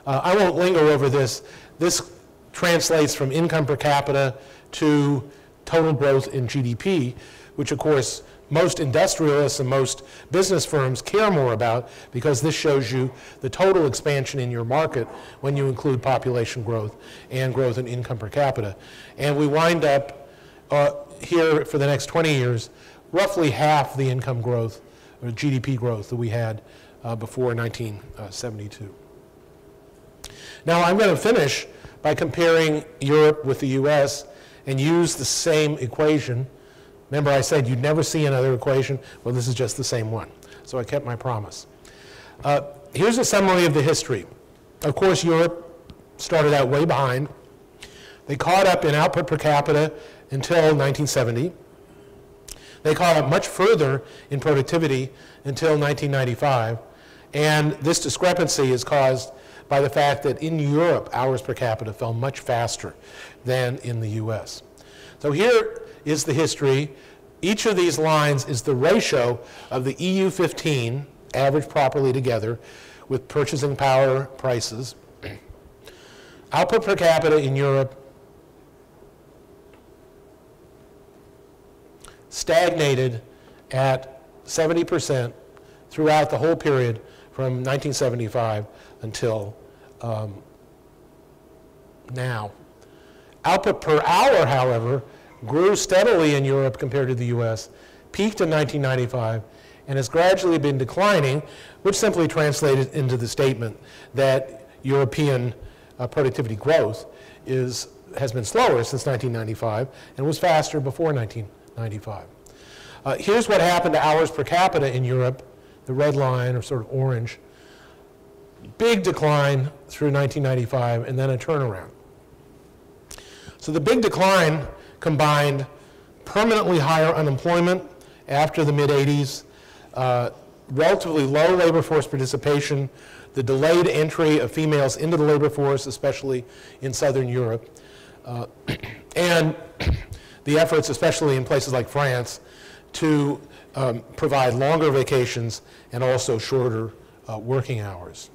I won't linger over this. This translates from income per capita to total growth in GDP, which of course most industrialists and most business firms care more about, because this shows you the total expansion in your market when you include population growth and growth in income per capita. And we wind up here for the next 20 years, roughly half the income growth or GDP growth that we had before 1972. Now I'm going to finish by comparing Europe with the US and use the same equation. Remember I said you'd never see another equation? Well, this is just the same one. So I kept my promise. Here's a summary of the history. Of course, Europe started out way behind. They caught up in output per capita until 1970. They caught up much further in productivity until 1995. And this discrepancy is caused by the fact that in Europe, hours per capita fell much faster than in the US. So here is the history. Each of these lines is the ratio of the EU 15, averaged properly together, with purchasing power prices. Output per capita in Europe stagnated at 70% throughout the whole period from 1975 until now. Output per hour, however, grew steadily in Europe compared to the US, peaked in 1995, and has gradually been declining, which simply translated into the statement that European productivity growth has been slower since 1995 and was faster before 1995. Here's what happened to hours per capita in Europe, the red line, or sort of orange. Big decline through 1995, and then a turnaround. So the big decline combined permanently higher unemployment after the mid-'80s, relatively low labor force participation, the delayed entry of females into the labor force, especially in Southern Europe, and the efforts, especially in places like France, to provide longer vacations and also shorter working hours.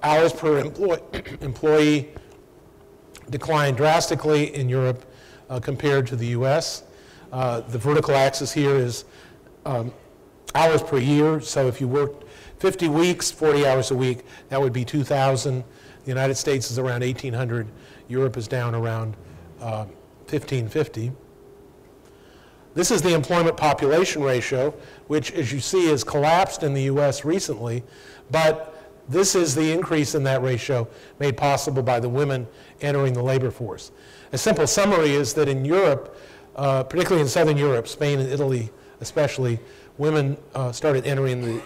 Hours per employee declined drastically in Europe compared to the US. The vertical axis here is hours per year. So if you worked 50 weeks, 40 hours a week, that would be 2,000. The United States is around 1,800. Europe is down around 1,550. This is the employment population ratio, which, as you see, has collapsed in the US recently, but this is the increase in that ratio made possible by the women entering the labor force. A simple summary is that in Europe, particularly in Southern Europe, Spain and Italy especially, women started entering the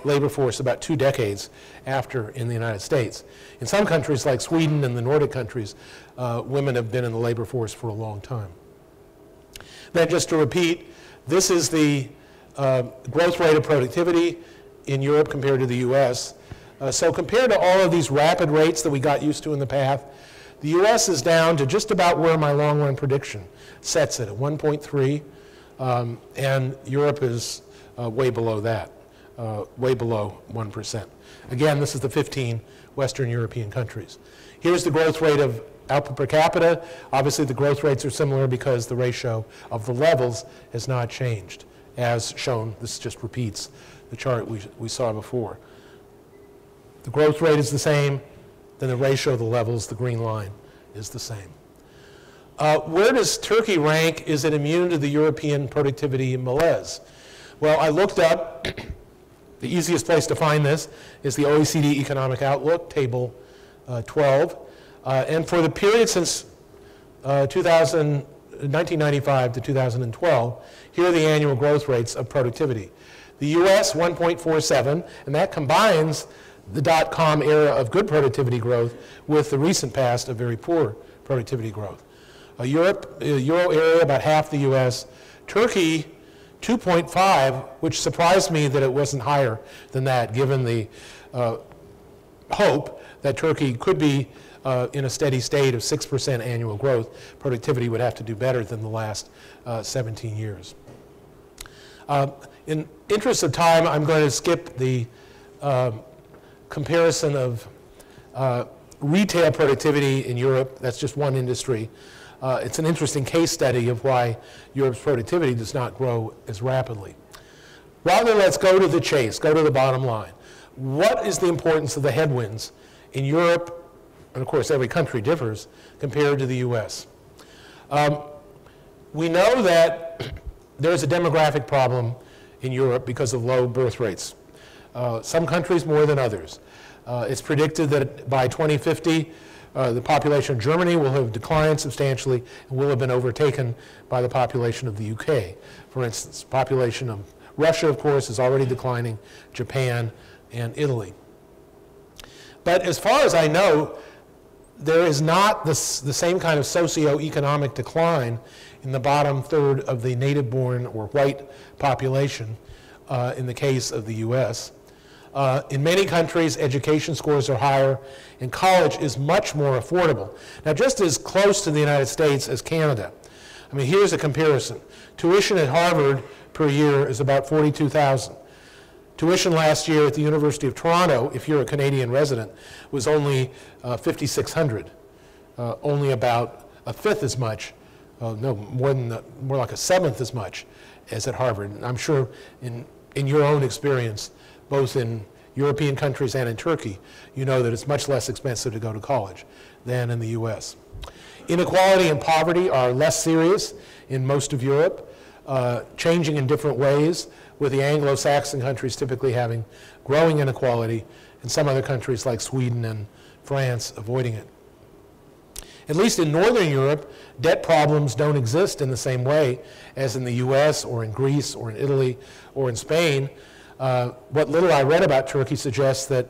labor force about 2 decades after in the United States. In some countries like Sweden and the Nordic countries, women have been in the labor force for a long time. Then just to repeat, this is the growth rate of productivity in Europe compared to the US. So compared to all of these rapid rates that we got used to in the past, the US is down to just about where my long-run prediction sets it, at 1.3, and Europe is way below that, way below 1%. Again, this is the 15 Western European countries. Here's the growth rate of output per capita. Obviously, the growth rates are similar because the ratio of the levels has not changed, as shown. This just repeats the chart we saw before. The growth rate is the same, then the ratio of the levels, the green line, is the same. Where does Turkey rank? Is it immune to the European productivity malaise? Well, I looked up. The easiest place to find this is the OECD Economic Outlook, Table 12. And for the period since 1995 to 2012, here are the annual growth rates of productivity. The US, 1.47, and that combines the dot-com era of good productivity growth with the recent past of very poor productivity growth. Europe, Euro area, about half the US. Turkey, 2.5, which surprised me that it wasn't higher than that, given the hope that Turkey could be in a steady state of 6% annual growth. Productivity would have to do better than the last 17 years. In interest of time, I'm going to skip the comparison of retail productivity in Europe. That's just one industry. It's an interesting case study of why Europe's productivity does not grow as rapidly. Rather, let's go to the chase, go to the bottom line. What is the importance of the headwinds in Europe? And of course, every country differs compared to the US. We know that there's a demographic problem in Europe because of low birth rates. Some countries more than others. It's predicted that by 2050, the population of Germany will have declined substantially and will have been overtaken by the population of the UK. For instance, the population of Russia, of course, is already declining, Japan, and Italy. But as far as I know, there is not the same kind of socioeconomic decline in the bottom third of the native-born or white population in the case of the US. In many countries, education scores are higher, and college is much more affordable. Now, just as close to the United States as Canada. I mean, here's a comparison. Tuition at Harvard per year is about $42,000. Tuition last year at the University of Toronto, if you're a Canadian resident, was only $5,600, only about a fifth as much, no, more like a seventh as much as at Harvard. And I'm sure in your own experience, both in European countries and in Turkey, you know that it's much less expensive to go to college than in the US. Inequality and poverty are less serious in most of Europe, changing in different ways, with the Anglo-Saxon countries typically having growing inequality, and some other countries like Sweden and France avoiding it. At least in Northern Europe, debt problems don't exist in the same way as in the US or in Greece or in Italy or in Spain. What little I read about Turkey suggests that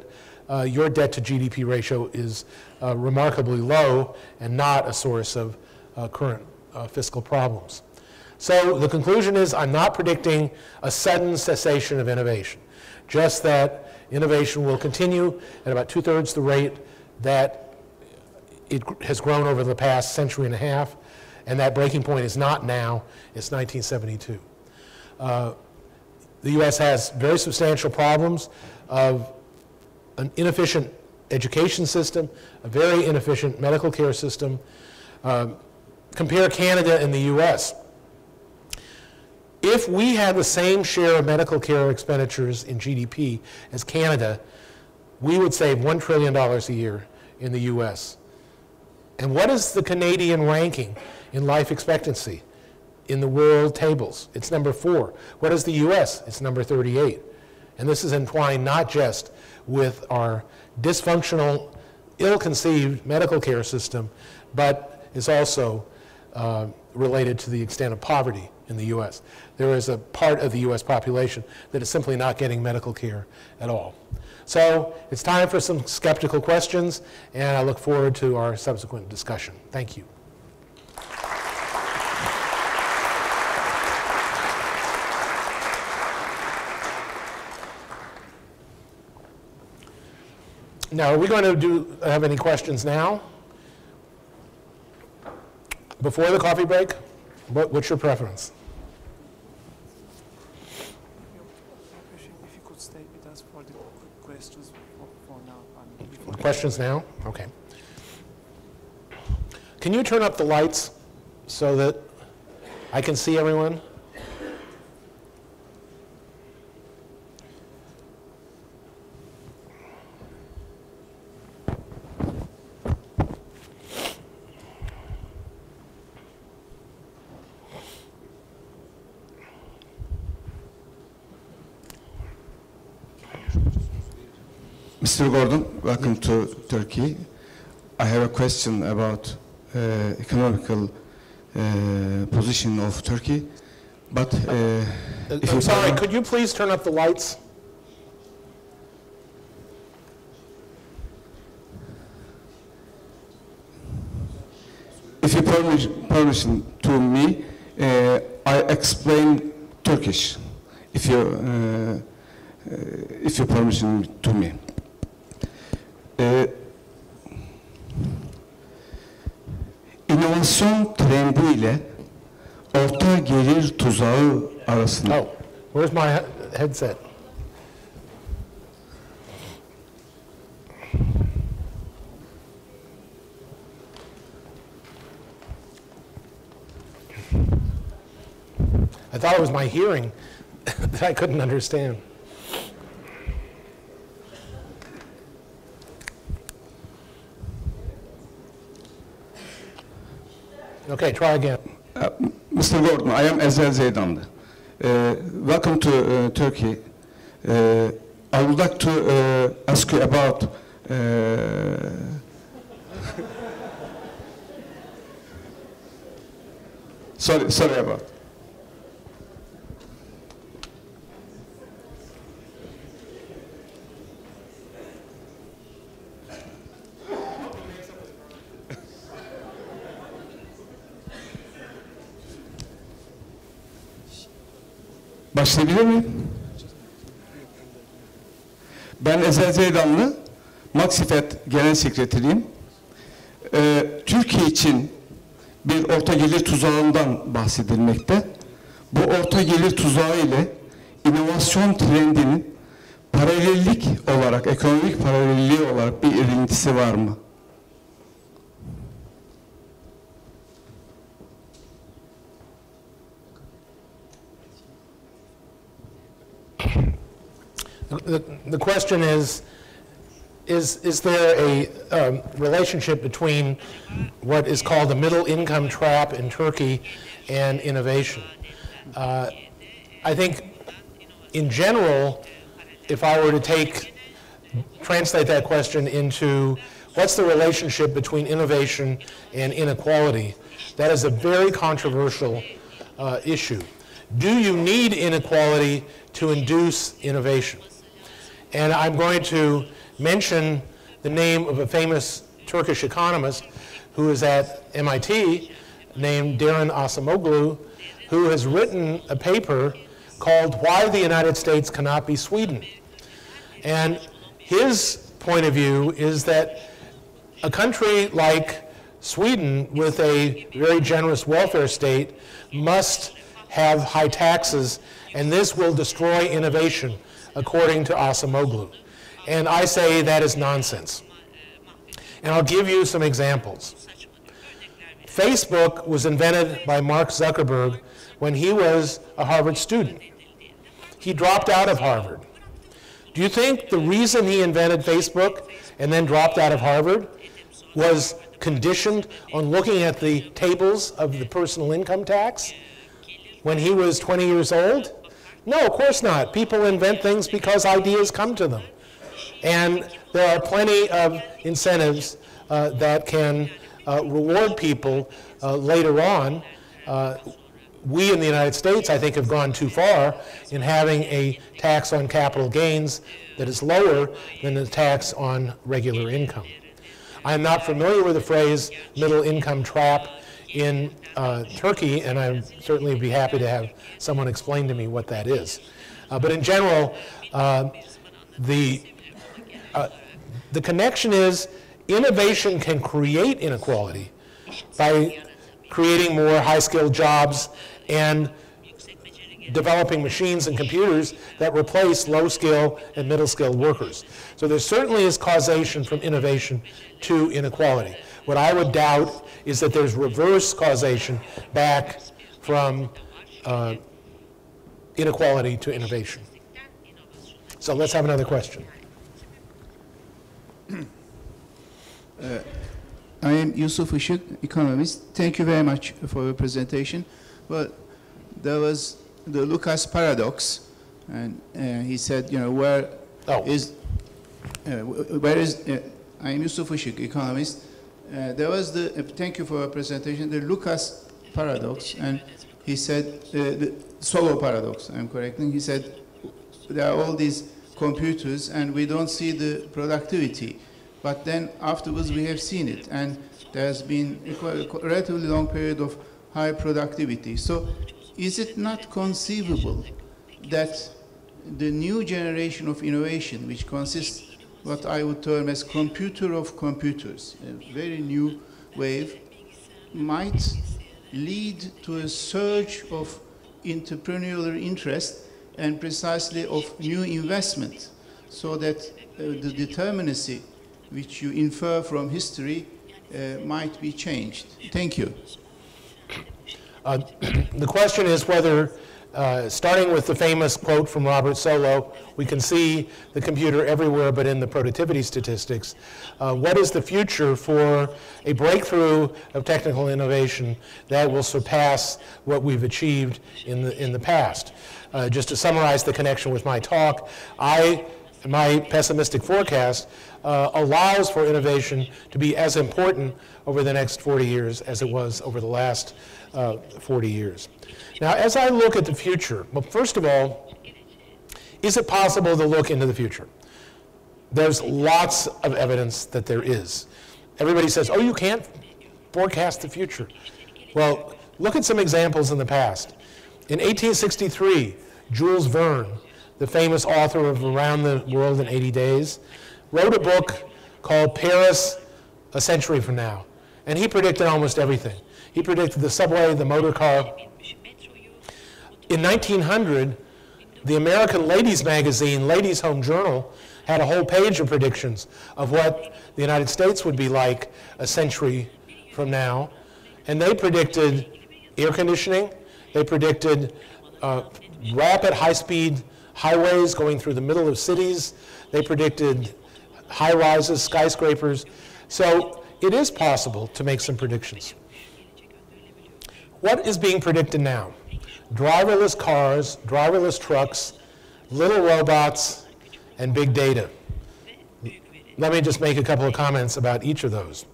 your debt to GDP ratio is remarkably low and not a source of current fiscal problems. So the conclusion is I'm not predicting a sudden cessation of innovation, just that innovation will continue at about 2/3 the rate that it has grown over the past century and a half, and that breaking point is not now, it's 1972. The US has very substantial problems of an inefficient education system, a very inefficient medical care system. Compare Canada and the US. If we had the same share of medical care expenditures in GDP as Canada, we would save $1 trillion a year in the US. And what is the Canadian ranking in life expectancy in the world tables? It's number 4. What is the US? It's number 38. And this is entwined not just with our dysfunctional, ill-conceived medical care system, but is also related to the extent of poverty in the US. There is a part of the US population that is simply not getting medical care at all. So it's time for some skeptical questions, and I look forward to our subsequent discussion. Thank you. Now, are we going to have any questions now? Before the coffee break? What's your preference? If you could stay with us for the questions for now. Questions now? Okay. Can you turn up the lights so that I can see everyone? Mr. Gordon, welcome to Turkey. I have a question about economical position of Turkey. But I'm sorry, could you please turn up the lights? If you permission to me, I explain Turkish. If you permission to me. İnovasyon trendiyle orta gelir tuzağı arasında. Oh, where's my headset? I thought it was my hearing that I couldn't understand. Okay, try again. Mr. Gordon, I am Ezel Zeydanlı. Welcome to Turkey. I would like to ask you about sorry about. Başlayabilir miyim? Ben Ezel Zeydanlı, Maksifet Genel Sekreteriyim. Türkiye için bir orta gelir tuzağından bahsedilmekte. Bu orta gelir tuzağı ile inovasyon trendinin paralellik olarak, ekonomik paralelliği olarak bir ilintisi var mı? The question is there a relationship between what is called the middle income trap in Turkey and innovation? I think in general, if I were to translate that question into what's the relationship between innovation and inequality, that is a very controversial issue. Do you need inequality to induce innovation? And I'm going to mention the name of a famous Turkish economist who is at MIT named Derin Acemoglu, who has written a paper called Why the United States Cannot Be Sweden. And his point of view is that a country like Sweden with a very generous welfare state must have high taxes, and this will destroy innovation, according to Acemoglu. And I say that is nonsense. And I'll give you some examples. Facebook was invented by Mark Zuckerberg when he was a Harvard student. He dropped out of Harvard. Do you think the reason he invented Facebook and then dropped out of Harvard was conditioned on looking at the tables of the personal income tax when he was 20 years old? No, of course not. People invent things because ideas come to them. And there are plenty of incentives that can reward people later on. We in the United States, I think, have gone too far in having a tax on capital gains that is lower than the tax on regular income. I am not familiar with the phrase middle income trap in Turkey, and I'd certainly be happy to have someone explain to me what that is. But in general, the connection is innovation can create inequality by creating more high-skilled jobs and developing machines and computers that replace low-skill and middle-skilled workers. So there certainly is causation from innovation to inequality. What I would doubt is that there's reverse causation back from inequality to innovation. So let's have another question. I am Yusuf Işık, economist. Thank you very much for your presentation. Well, there was the Lucas paradox, and he said, you know, where is I am Yusuf Işık, economist. There was thank you for your presentation, the Lucas paradox, and he said, the Solo paradox, I'm correcting. He said, there are all these computers and we don't see the productivity. But then afterwards we have seen it, and there has been a relatively long period of high productivity. So is it not conceivable that the new generation of innovation, which consists what I would term as computer of computers, a very new wave, might lead to a surge of entrepreneurial interest and precisely of new investment, so that the determinacy which you infer from history might be changed? Thank you. The question is whether, starting with the famous quote from Robert Solow, we can see the computer everywhere but in the productivity statistics. What is the future for a breakthrough of technical innovation that will surpass what we've achieved in the past? Just to summarize the connection with my talk, my pessimistic forecast allows for innovation to be as important over the next 40 years as it was over the last 40 years. Now, as I look at the future, well, first of all, is it possible to look into the future? There's lots of evidence that there is. Everybody says, oh, you can't forecast the future. Well, look at some examples in the past. In 1863, Jules Verne, the famous author of Around the World in 80 Days, wrote a book called Paris, A Century from Now. And he predicted almost everything. He predicted the subway, the motor car. In 1900, the American Ladies magazine, Ladies Home Journal, had a whole page of predictions of what the United States would be like a century from now. And they predicted air conditioning. They predicted rapid high-speed highways going through the middle of cities. They predicted high-rises, skyscrapers. So it is possible to make some predictions. What is being predicted now? Driverless cars, driverless trucks, little robots, and big data. Let me just make a couple of comments about each of those.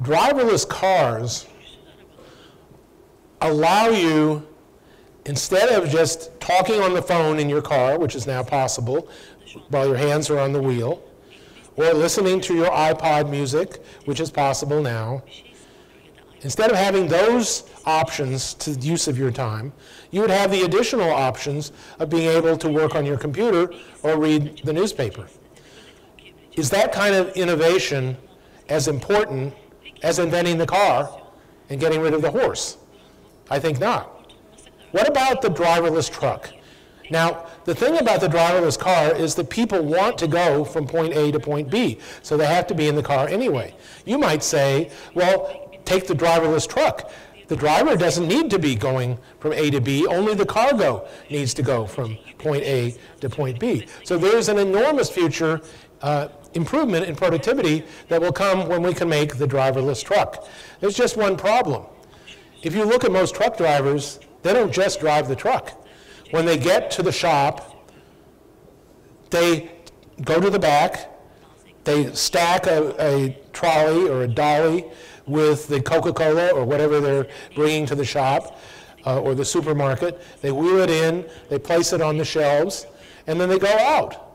Driverless cars allow you, instead of just talking on the phone in your car, which is now possible while your hands are on the wheel, or listening to your iPod music, which is possible now, instead of having those options to the use of your time, you would have the additional options of being able to work on your computer or read the newspaper. Is that kind of innovation as important as inventing the car and getting rid of the horse? I think not. What about the driverless truck? Now, the thing about the driverless car is that people want to go from point A to point B, so they have to be in the car anyway. You might say, well, take the driverless truck. The driver doesn't need to be going from A to B, only the cargo needs to go from point A to point B. So there's an enormous future improvement in productivity that will come when we can make the driverless truck. There's just one problem. If you look at most truck drivers, they don't just drive the truck. When they get to the shop, they go to the back, they stack a trolley or a dolly with the Coca-Cola or whatever they're bringing to the shop or the supermarket. They wheel it in, they place it on the shelves, and then they go out.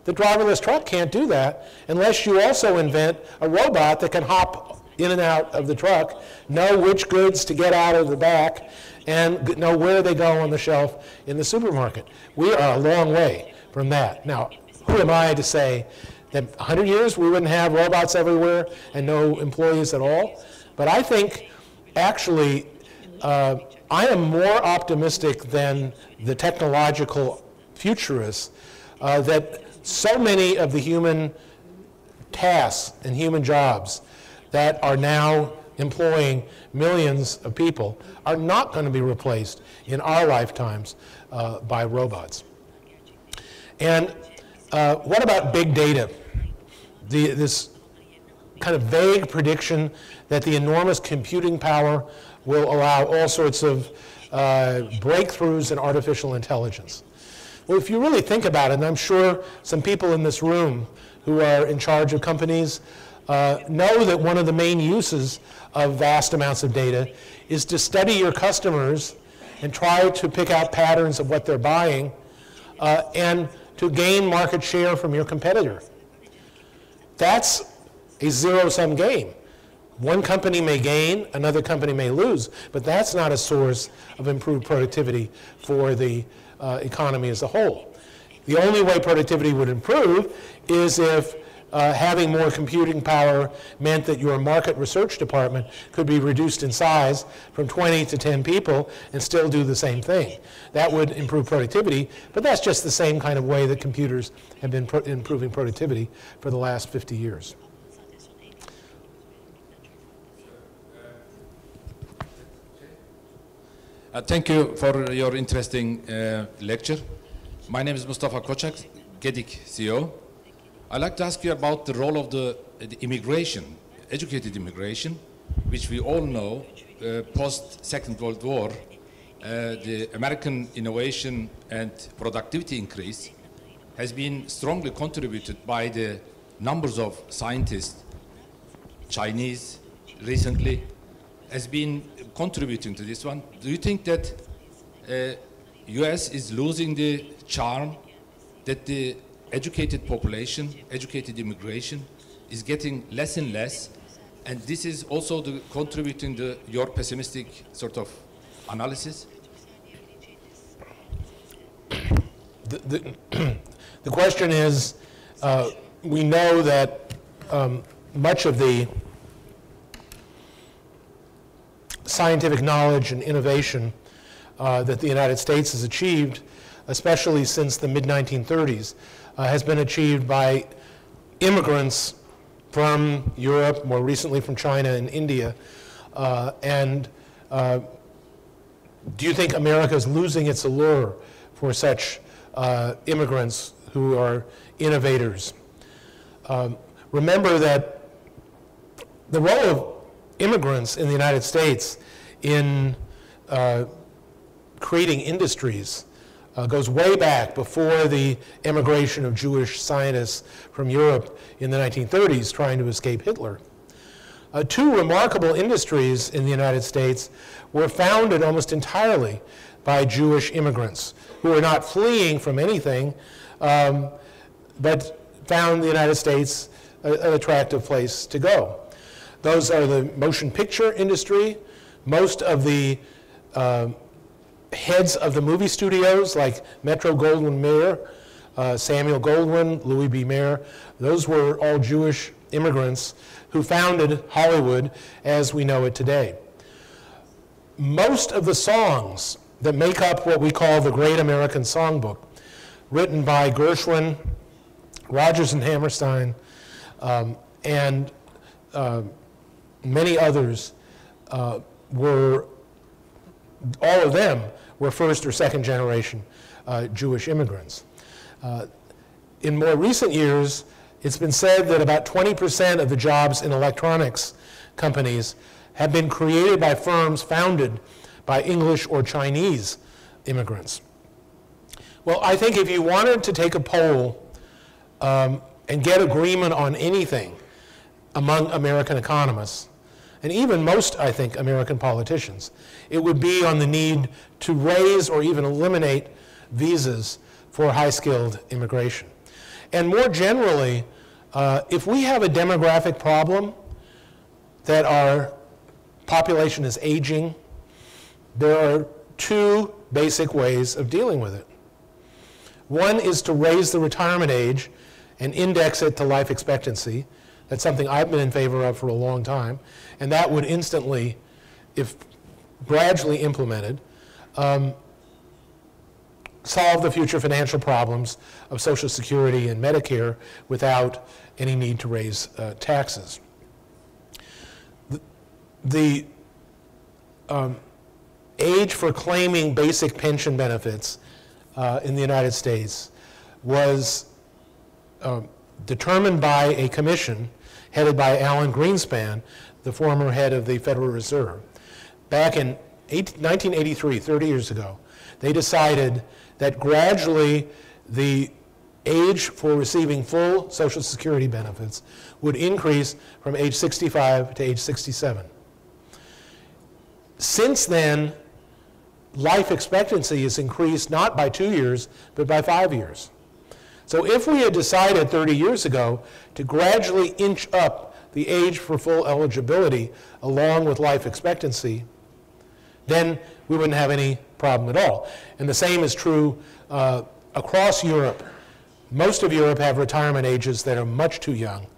The driverless truck can't do that unless you also invent a robot that can hop in and out of the truck, know which goods to get out of the back, and know where they go on the shelf in the supermarket. We are a long way from that. Now, who am I to say that 100 years we wouldn't have robots everywhere and no employees at all? But I think actually I am more optimistic than the technological futurists that so many of the human tasks and human jobs that are now employing millions of people are not going to be replaced in our lifetimes by robots. And what about big data? This kind of vague prediction that the enormous computing power will allow all sorts of breakthroughs in artificial intelligence. Well, if you really think about it, and I'm sure some people in this room who are in charge of companies know that one of the main uses of vast amounts of data is to study your customers and try to pick out patterns of what they're buying and to gain market share from your competitor. That's a zero-sum game. One company may gain, another company may lose, but that's not a source of improved productivity for the economy as a whole. The only way productivity would improve is if having more computing power meant that your market research department could be reduced in size from 20 to 10 people and still do the same thing. That would improve productivity, but that's just the same kind of way that computers have been improving productivity for the last 50 years. Thank you for your interesting lecture. My name is Mustafa Koçak, Gedik CEO. I'd like to ask you about the role of the immigration, educated immigration, which we all know post-Second World War, the American innovation and productivity increase has been strongly contributed by the numbers of scientists, Chinese recently, has been contributing to this one. Do you think that US is losing the charm that the educated population, educated immigration is getting less and less, and this is also contributing to your pessimistic sort of analysis? The question is, we know that much of the scientific knowledge and innovation that the United States has achieved, especially since the mid-1930s, has been achieved by immigrants from Europe, more recently from China and India. Do you think America is losing its allure for such immigrants who are innovators? Remember that the role of immigrants in the United States in creating industries goes way back before the immigration of Jewish scientists from Europe in the 1930s trying to escape Hitler. Two remarkable industries in the United States were founded almost entirely by Jewish immigrants who were not fleeing from anything, but found the United States an attractive place to go. Those are the motion picture industry. Most of the heads of the movie studios, like Metro-Goldwyn-Mayer, Samuel Goldwyn, Louis B. Mayer, those were all Jewish immigrants who founded Hollywood as we know it today. Most of the songs that make up what we call the Great American Songbook, written by Gershwin, Rodgers and Hammerstein, and many others, all of them were first or second generation Jewish immigrants. In more recent years, it's been said that about 20% of the jobs in electronics companies have been created by firms founded by English or Chinese immigrants. Well, I think if you wanted to take a poll and get agreement on anything among American economists, and even most, I think, American politicians, it would be on the need to raise or even eliminate visas for high-skilled immigration. And more generally, if we have a demographic problem that our population is aging, there are two basic ways of dealing with it. One is to raise the retirement age and index it to life expectancy. That's something I've been in favor of for a long time, and that would instantly, if gradually implemented, solve the future financial problems of Social Security and Medicare without any need to raise taxes. The age for claiming basic pension benefits in the United States was determined by a commission headed by Alan Greenspan, the former head of the Federal Reserve. Back in 1983, 30 years ago, they decided that gradually the age for receiving full Social Security benefits would increase from age 65 to age 67. Since then, life expectancy has increased not by 2 years, but by 5 years. So if we had decided 30 years ago to gradually inch up the age for full eligibility along with life expectancy, then we wouldn't have any problem at all. And the same is true across Europe. Most of Europe have retirement ages that are much too young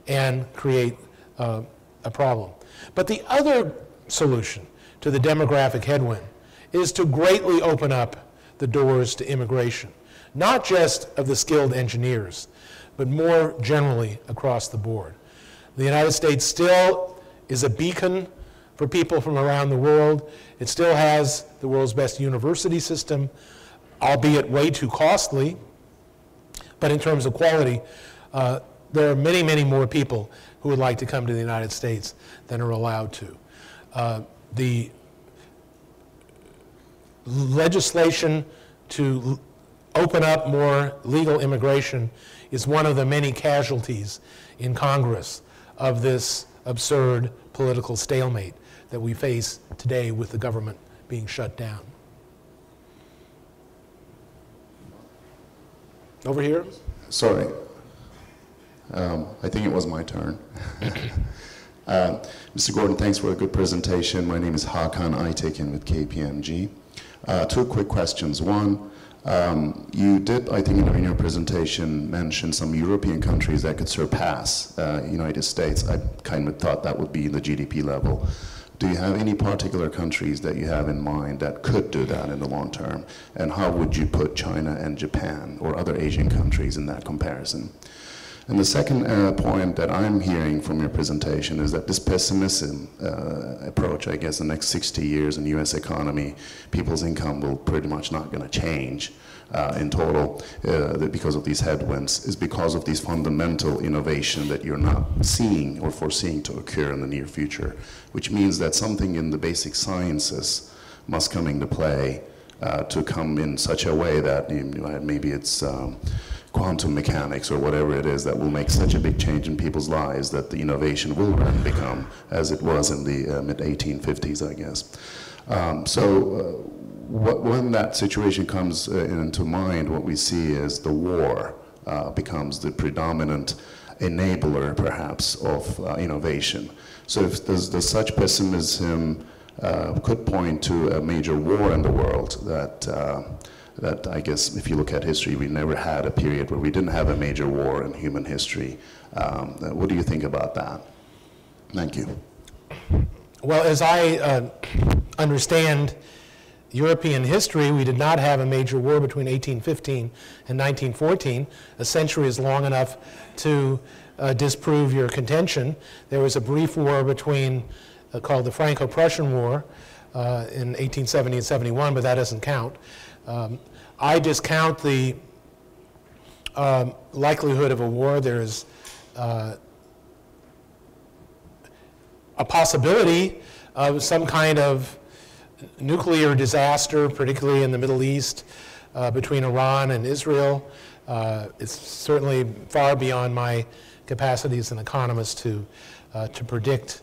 and create a problem. But the other solution to the demographic headwind is to greatly open up the doors to immigration, not just of the skilled engineers, but more generally across the board. The United States still is a beacon for people from around the world. It still has the world's best university system, albeit way too costly, but in terms of quality, there are many, many more people who would like to come to the United States than are allowed to. The legislation to open up more legal immigration is one of the many casualties in Congress of this absurd political stalemate that we face today with the government being shut down. Over here? Sorry. I think it was my turn. Mr. Gordon, thanks for a good presentation. My name is Hakan Aytekin with KPMG. Two quick questions. One, You did, I think, in your presentation, mention some European countries that could surpass United States. I kind of thought that would be the GDP level. Do you have any particular countries that you have in mind that could do that in the long term? And how would you put China and Japan or other Asian countries in that comparison? And the second point that I'm hearing from your presentation is that this pessimism approach, I guess the next 60 years in the US economy, people's income will pretty much not going to change in total because of these headwinds, is because of these fundamental innovation that you're not seeing or foreseeing to occur in the near future, which means that something in the basic sciences must come into play to come in such a way that maybe it's quantum mechanics or whatever it is that will make such a big change in people's lives that the innovation will then become as it was in the mid-1850s, I guess. When that situation comes into mind, what we see is the war becomes the predominant enabler, perhaps, of innovation. So if does such pessimism could point to a major war in the world that I guess if you look at history, we never had a period where we didn't have a major war in human history. What do you think about that? Thank you. Well, as I understand European history, we did not have a major war between 1815 and 1914. A century is long enough to disprove your contention. There was a brief war between, called the Franco-Prussian War in 1870 and 71, but that doesn't count. I discount the likelihood of a war. There's a possibility of some kind of nuclear disaster, particularly in the Middle East, between Iran and Israel. It's certainly far beyond my capacity as an economist to predict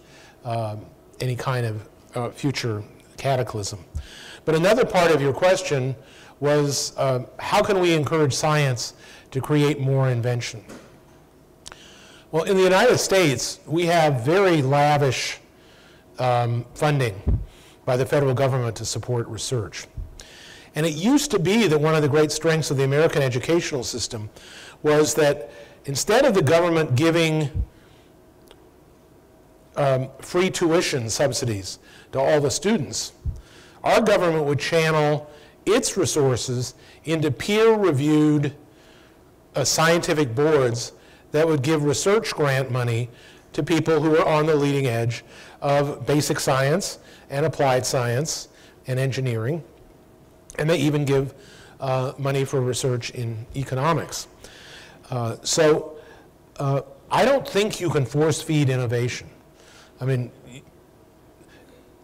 any kind of future cataclysm. But another part of your question was how can we encourage science to create more invention? Well, in the United States, we have very lavish funding by the federal government to support research. And it used to be that one of the great strengths of the American educational system was that instead of the government giving free tuition subsidies to all the students, our government would channel its resources into peer-reviewed scientific boards that would give research grant money to people who are on the leading edge of basic science and applied science and engineering. And they even give money for research in economics. So I don't think you can force-feed innovation. I mean,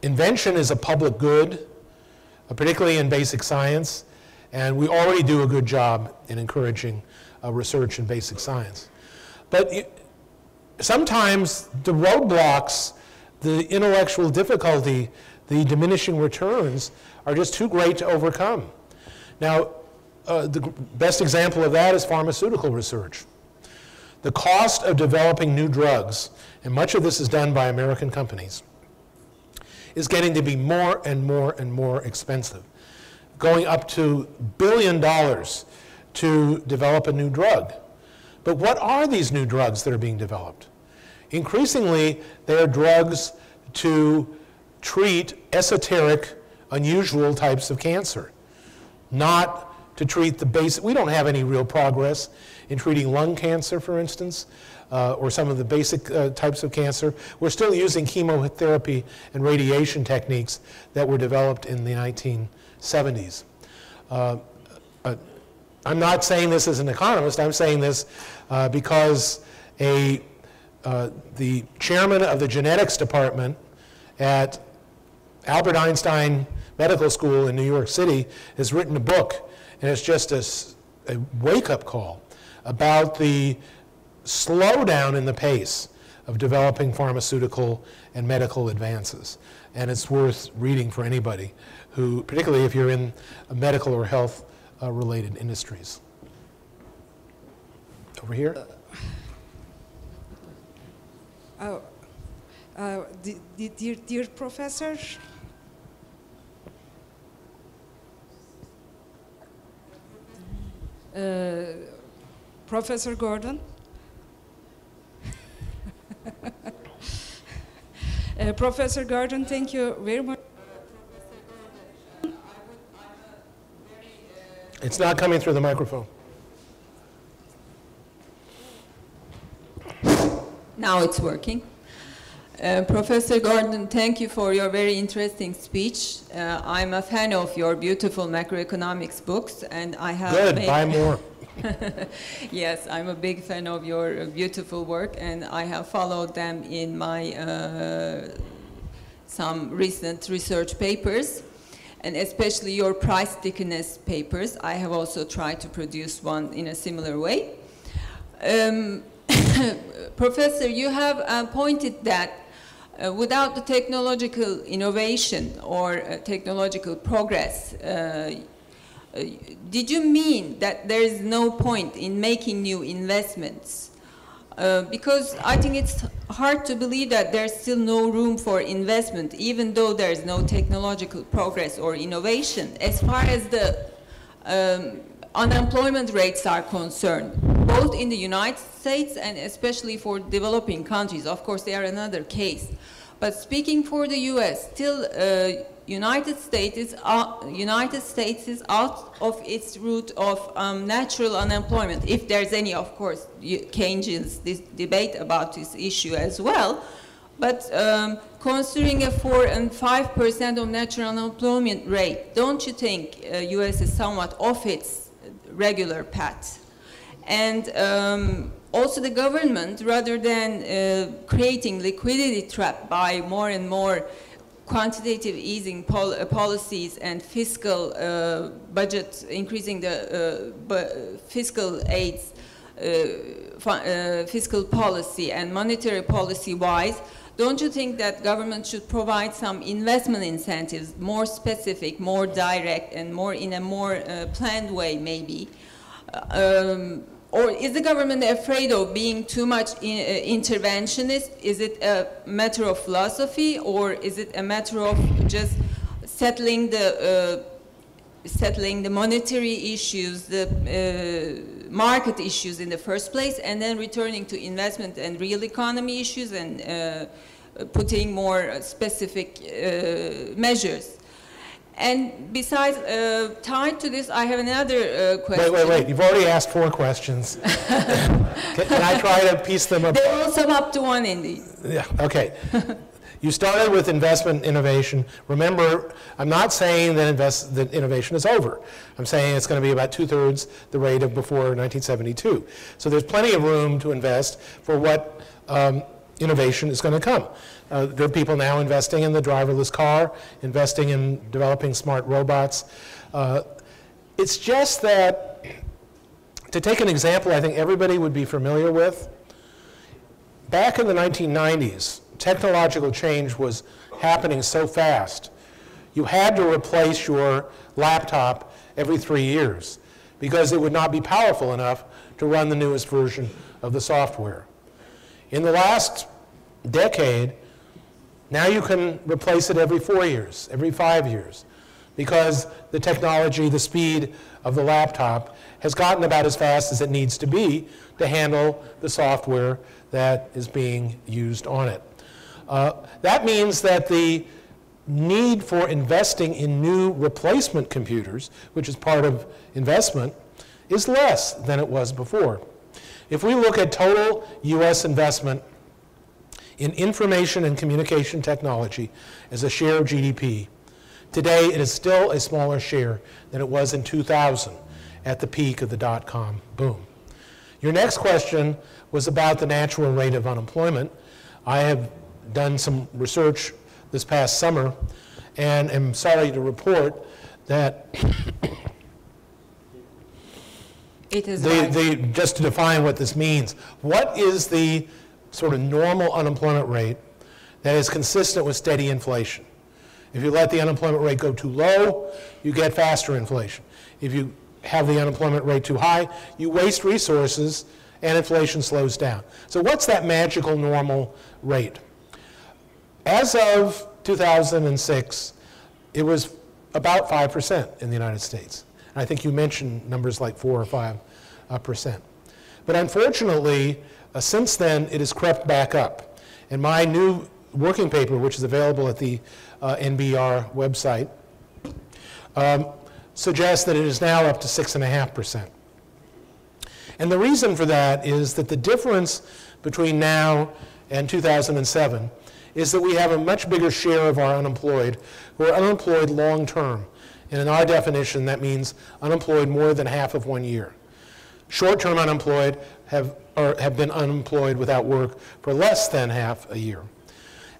invention is a public good, particularly in basic science, and we already do a good job in encouraging research in basic science. But sometimes the roadblocks, the intellectual difficulty, the diminishing returns are just too great to overcome. Now, the best example of that is pharmaceutical research. The cost of developing new drugs, and much of this is done by American companies, is getting to be more and more and more expensive, going up to $1 billion to develop a new drug. But what are these new drugs that are being developed? Increasingly, they are drugs to treat esoteric, unusual types of cancer, not to treat the basic. We don't have any real progress in treating lung cancer, for instance, or some of the basic types of cancer. We're still using chemotherapy and radiation techniques that were developed in the 1970s. I'm not saying this as an economist. I'm saying this because the chairman of the genetics department at Albert Einstein Medical School in New York City has written a book, and it's just a wake-up call about the slowdown in the pace of developing pharmaceutical and medical advances. And it's worth reading for anybody who, particularly if you're in medical or health related industries. Over here. Dear Professor, Professor Gordon. Professor Gordon, thank you very much. It's not coming through the microphone. Now it's working. Professor Gordon, thank you for your very interesting speech. I'm a fan of your beautiful macroeconomics books, and I have Good, buy more. Yes, I'm a big fan of your beautiful work, and I have followed them in my some recent research papers, and especially your price stickiness papers. I have also tried to produce one in a similar way. Professor, you have pointed that without the technological innovation or technological progress, did you mean that there is no point in making new investments? Because I think it's hard to believe that there's still no room for investment, even though there's no technological progress or innovation. As far as the unemployment rates are concerned, both in the United States and especially for developing countries. Of course, they are another case. But speaking for the U.S., still United States is out of its route of natural unemployment, if there's any. Of course, Keynesians debate about this issue as well. But considering a 4 and 5% of natural unemployment rate, don't you think U.S. is somewhat off its regular path? And also the government, rather than creating liquidity trap by more and more quantitative easing policies and fiscal budget, increasing the fiscal aids, fiscal policy and monetary policy wise, don't you think that government should provide some investment incentives, more specific, more direct, and more in a more planned way maybe? Or is the government afraid of being too much interventionist? Is it a matter of philosophy, or is it a matter of just settling the monetary issues, the market issues in the first place, and then returning to investment and real economy issues and putting more specific measures? And besides, tied to this, I have another question. Wait. You've already asked 4 questions. Can I try to piece them up? They all sum up to one indeed. Yeah, okay. You started with investment innovation. Remember, I'm not saying that innovation is over. I'm saying it's going to be about 2/3 the rate of before 1972. So there's plenty of room to invest for what innovation is going to come. There are people now investing in the driverless car, investing in developing smart robots. It's just that, to take an example I think everybody would be familiar with, back in the 1990s, technological change was happening so fast. You had to replace your laptop every 3 years because it would not be powerful enough to run the newest version of the software. In the last decade, now you can replace it every 4 years, every 5 years, because the technology, the speed of the laptop has gotten about as fast as it needs to be to handle the software that is being used on it. That means that the need for investing in new replacement computers, which is part of investment, is less than it was before. If we look at total U.S. investment in information and communication technology as a share of GDP, today it is still a smaller share than it was in 2000 at the peak of the dot-com boom. Your next question was about the natural rate of unemployment. I have done some research this past summer and am sorry to report that just to define what this means, what is the sort of normal unemployment rate that is consistent with steady inflation? If you let the unemployment rate go too low, you get faster inflation. If you have the unemployment rate too high, you waste resources and inflation slows down. So what's that magical normal rate? As of 2006, it was about 5% in the United States. And I think you mentioned numbers like 4 or 5 But unfortunately, since then, it has crept back up. And my new working paper, which is available at the NBR website, suggests that it is now up to 6.5%. And the reason for that is that the difference between now and 2007 is that we have a much bigger share of our unemployed who are unemployed long-term. And in our definition, that means unemployed more than half of 1 year. Short-term unemployed have been unemployed without work for less than half a year.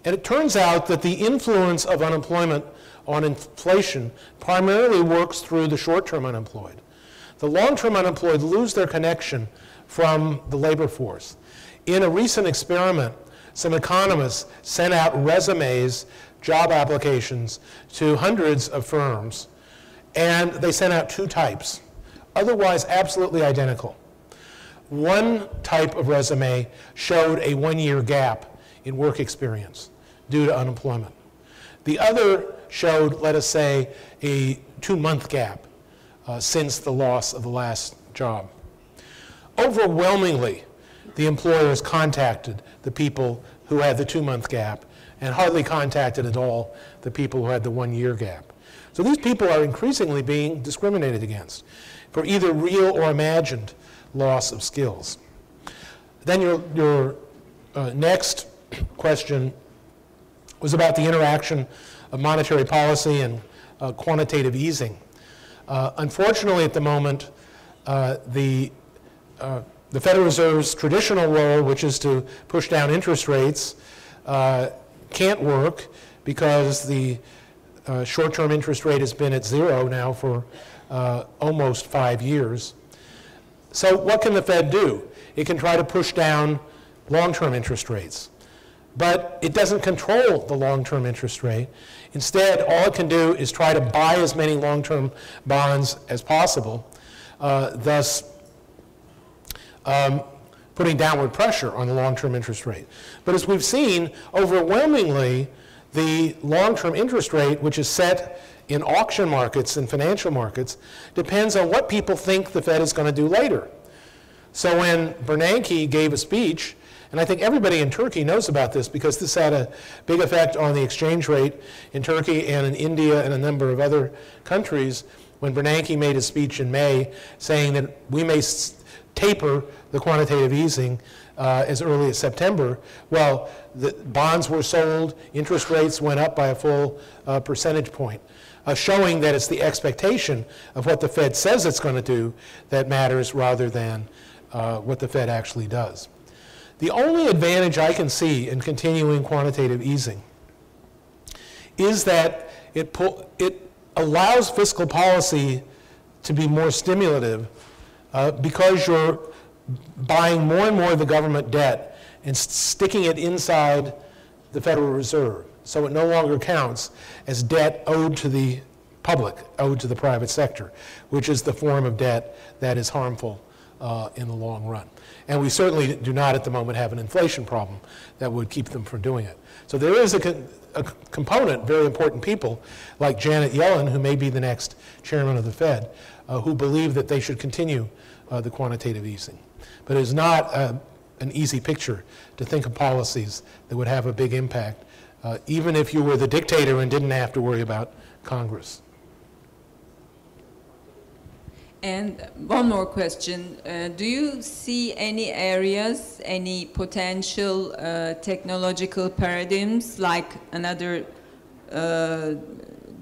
And it turns out that the influence of unemployment on inflation primarily works through the short-term unemployed. The long-term unemployed lose their connection from the labor force. In a recent experiment, some economists sent out resumes, job applications, to hundreds of firms, and they sent out two types, otherwise absolutely identical. One type of resume showed a 1-year gap in work experience due to unemployment. The other showed, let us say, a 2-month gap since the loss of the last job. Overwhelmingly, the employers contacted the people who had the 2-month gap and hardly contacted at all the people who had the 1-year gap. So these people are increasingly being discriminated against for either real or imagined loss of skills. Then your next question was about the interaction of monetary policy and quantitative easing. Unfortunately, at the moment, the Federal Reserve's traditional role, which is to push down interest rates, can't work because the short-term interest rate has been at 0 now for almost 5 years. So what can the Fed do? It can try to push down long-term interest rates. But it doesn't control the long-term interest rate. Instead, all it can do is try to buy as many long-term bonds as possible, thus putting downward pressure on the long-term interest rate. But as we've seen, overwhelmingly, the long-term interest rate, which is set in auction markets and financial markets, depends on what people think the Fed is going to do later. So when Bernanke gave a speech, and I think everybody in Turkey knows about this because this had a big effect on the exchange rate in Turkey and in India and a number of other countries, when Bernanke made a speech in May saying that we may taper the quantitative easing as early as September. Well, the bonds were sold, interest rates went up by a full percentage point, showing that it's the expectation of what the Fed says it's going to do that matters rather than what the Fed actually does. The only advantage I can see in continuing quantitative easing is that it allows fiscal policy to be more stimulative because you're buying more and more of the government debt and sticking it inside the Federal Reserve. So it no longer counts as debt owed to the public, owed to the private sector, which is the form of debt that is harmful in the long run. And we certainly do not at the moment have an inflation problem that would keep them from doing it. So there is a component, very important people like Janet Yellen, who may be the next chairman of the Fed, who believe that they should continue the quantitative easing. But it is not an easy picture to think of policies that would have a big impact, even if you were the dictator and didn't have to worry about Congress. And one more question. Do you see any areas, any potential technological paradigms like another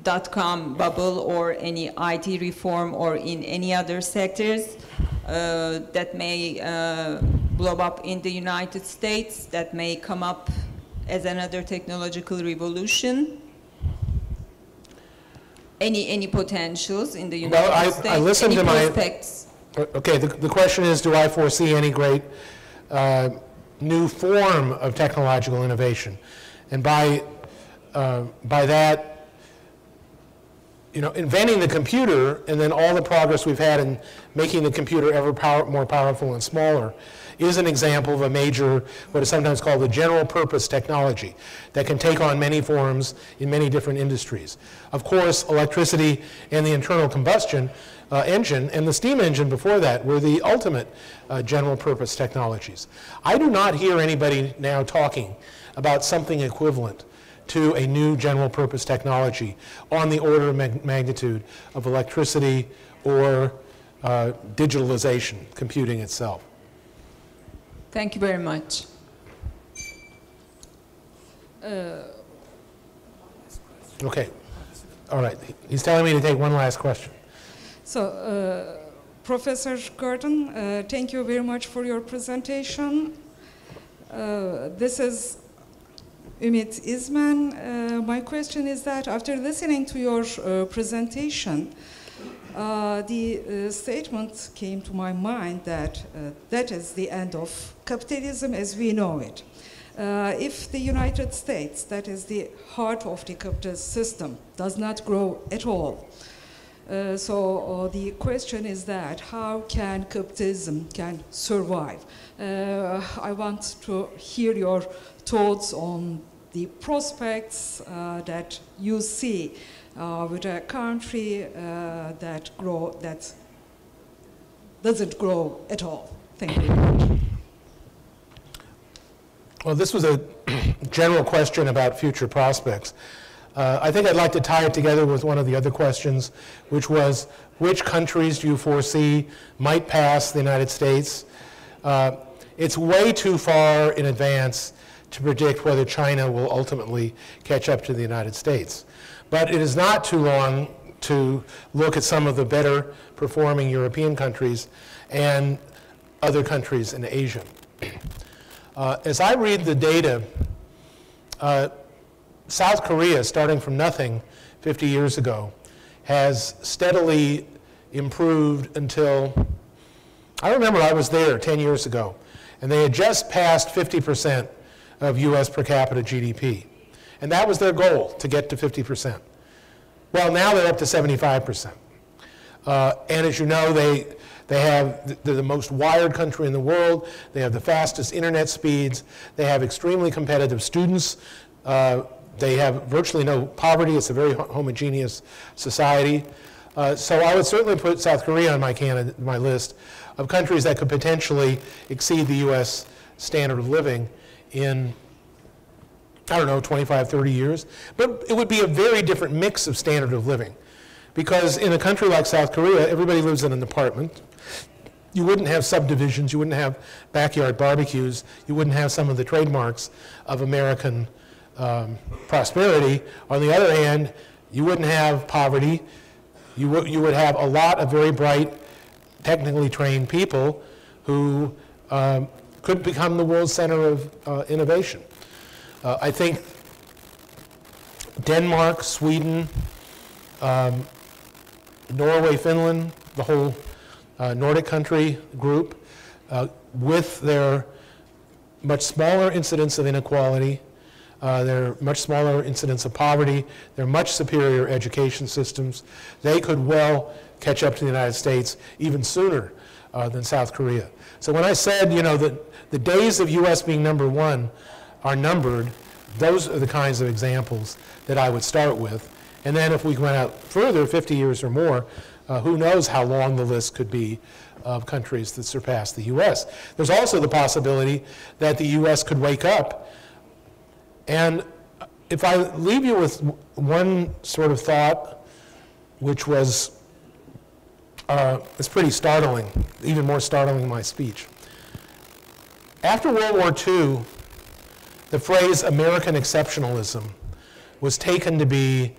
dot-com bubble or any IT reform or in any other sectors that may blow up in the United States, that may come up as another technological revolution? Any potentials in the United States? I listened any to prospects? Okay, the question is, do I foresee any great new form of technological innovation? And by that, you know, inventing the computer and then all the progress we've had in making the computer ever more powerful and smaller is an example of a major, what is sometimes called a general purpose technology that can take on many forms in many different industries. Of course, electricity and the internal combustion engine and the steam engine before that were the ultimate general purpose technologies. I do not hear anybody now talking about something equivalent to a new general purpose technology on the order of magnitude of electricity or digitalization, computing itself. Thank you very much. Okay. All right. He's telling me to take one last question. So, Professor Gordon, thank you very much for your presentation. This is Ümit İzmen. My question is that after listening to your presentation, the statement came to my mind that that is the end of capitalism as we know it. If the United States, that is the heart of the capitalist system, does not grow at all, so the question is that how can capitalism can survive? I want to hear your thoughts on the prospects that you see with a country that doesn't grow at all. Thank you very much. Well, this was a general question about future prospects. I think I'd like to tie it together with one of the other questions, which was, which countries do you foresee might pass the United States? It's way too far in advance to predict whether China will ultimately catch up to the United States. But it is not too long to look at some of the better performing European countries and other countries in Asia. As I read the data, South Korea, starting from nothing 50 years ago, has steadily improved until, I remember I was there 10 years ago, and they had just passed 50% of US per capita GDP. And that was their goal, to get to 50%. Well, now they're up to 75%. And as you know, they're the most wired country in the world. They have the fastest internet speeds. They have extremely competitive students. They have virtually no poverty. It's a very homogeneous society. So I would certainly put South Korea on my list of countries that could potentially exceed the US standard of living in, I don't know, 25, 30 years. But it would be a very different mix of standard of living. Because in a country like South Korea, everybody lives in an apartment. You wouldn't have subdivisions, you wouldn't have backyard barbecues, you wouldn't have some of the trademarks of American prosperity. On the other hand, you wouldn't have poverty. You would have a lot of very bright, technically trained people who could become the world center of innovation. I think Denmark, Sweden, Norway, Finland, the whole Nordic country group, with their much smaller incidence of inequality, their much smaller incidence of poverty, their much superior education systems, they could well catch up to the United States even sooner than South Korea. So when I said, you know, that the days of US being number one are numbered, those are the kinds of examples that I would start with. And then if we went out further, 50 years or more, who knows how long the list could be of countries that surpass the US. There's also the possibility that the US could wake up. And if I leave you with one sort of thought, which was, it's pretty startling, even more startling than my speech. After World War II, the phrase American exceptionalism was taken to be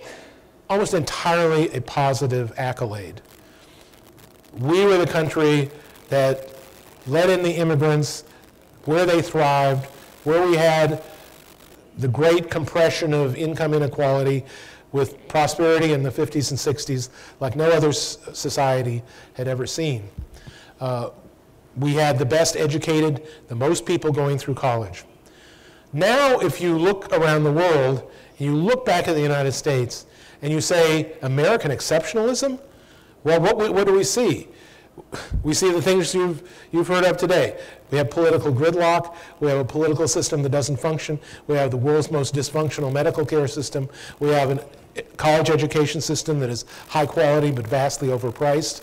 almost entirely a positive accolade. We were the country that let in the immigrants, where they thrived, where we had the great compression of income inequality with prosperity in the 50s and 60s like no other society had ever seen. We had the best educated, the most people going through college. Now, if you look around the world, and you look back at the United States, and you say, American exceptionalism? Well, what do we see? we see the things you've heard of today. We have political gridlock. We have a political system that doesn't function. We have the world's most dysfunctional medical care system. We have a college education system that is high quality but vastly overpriced,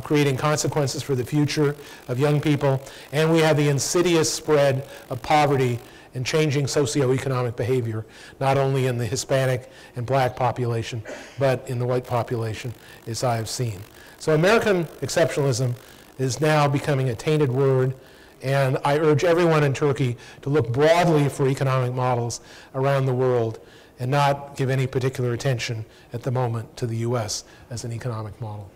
creating consequences for the future of young people. And we have the insidious spread of poverty and changing socioeconomic behavior, not only in the Hispanic and black population, but in the white population, as I have seen. So American exceptionalism is now becoming a tainted word, and I urge everyone in Turkey to look broadly for economic models around the world and not give any particular attention at the moment to the US as an economic model.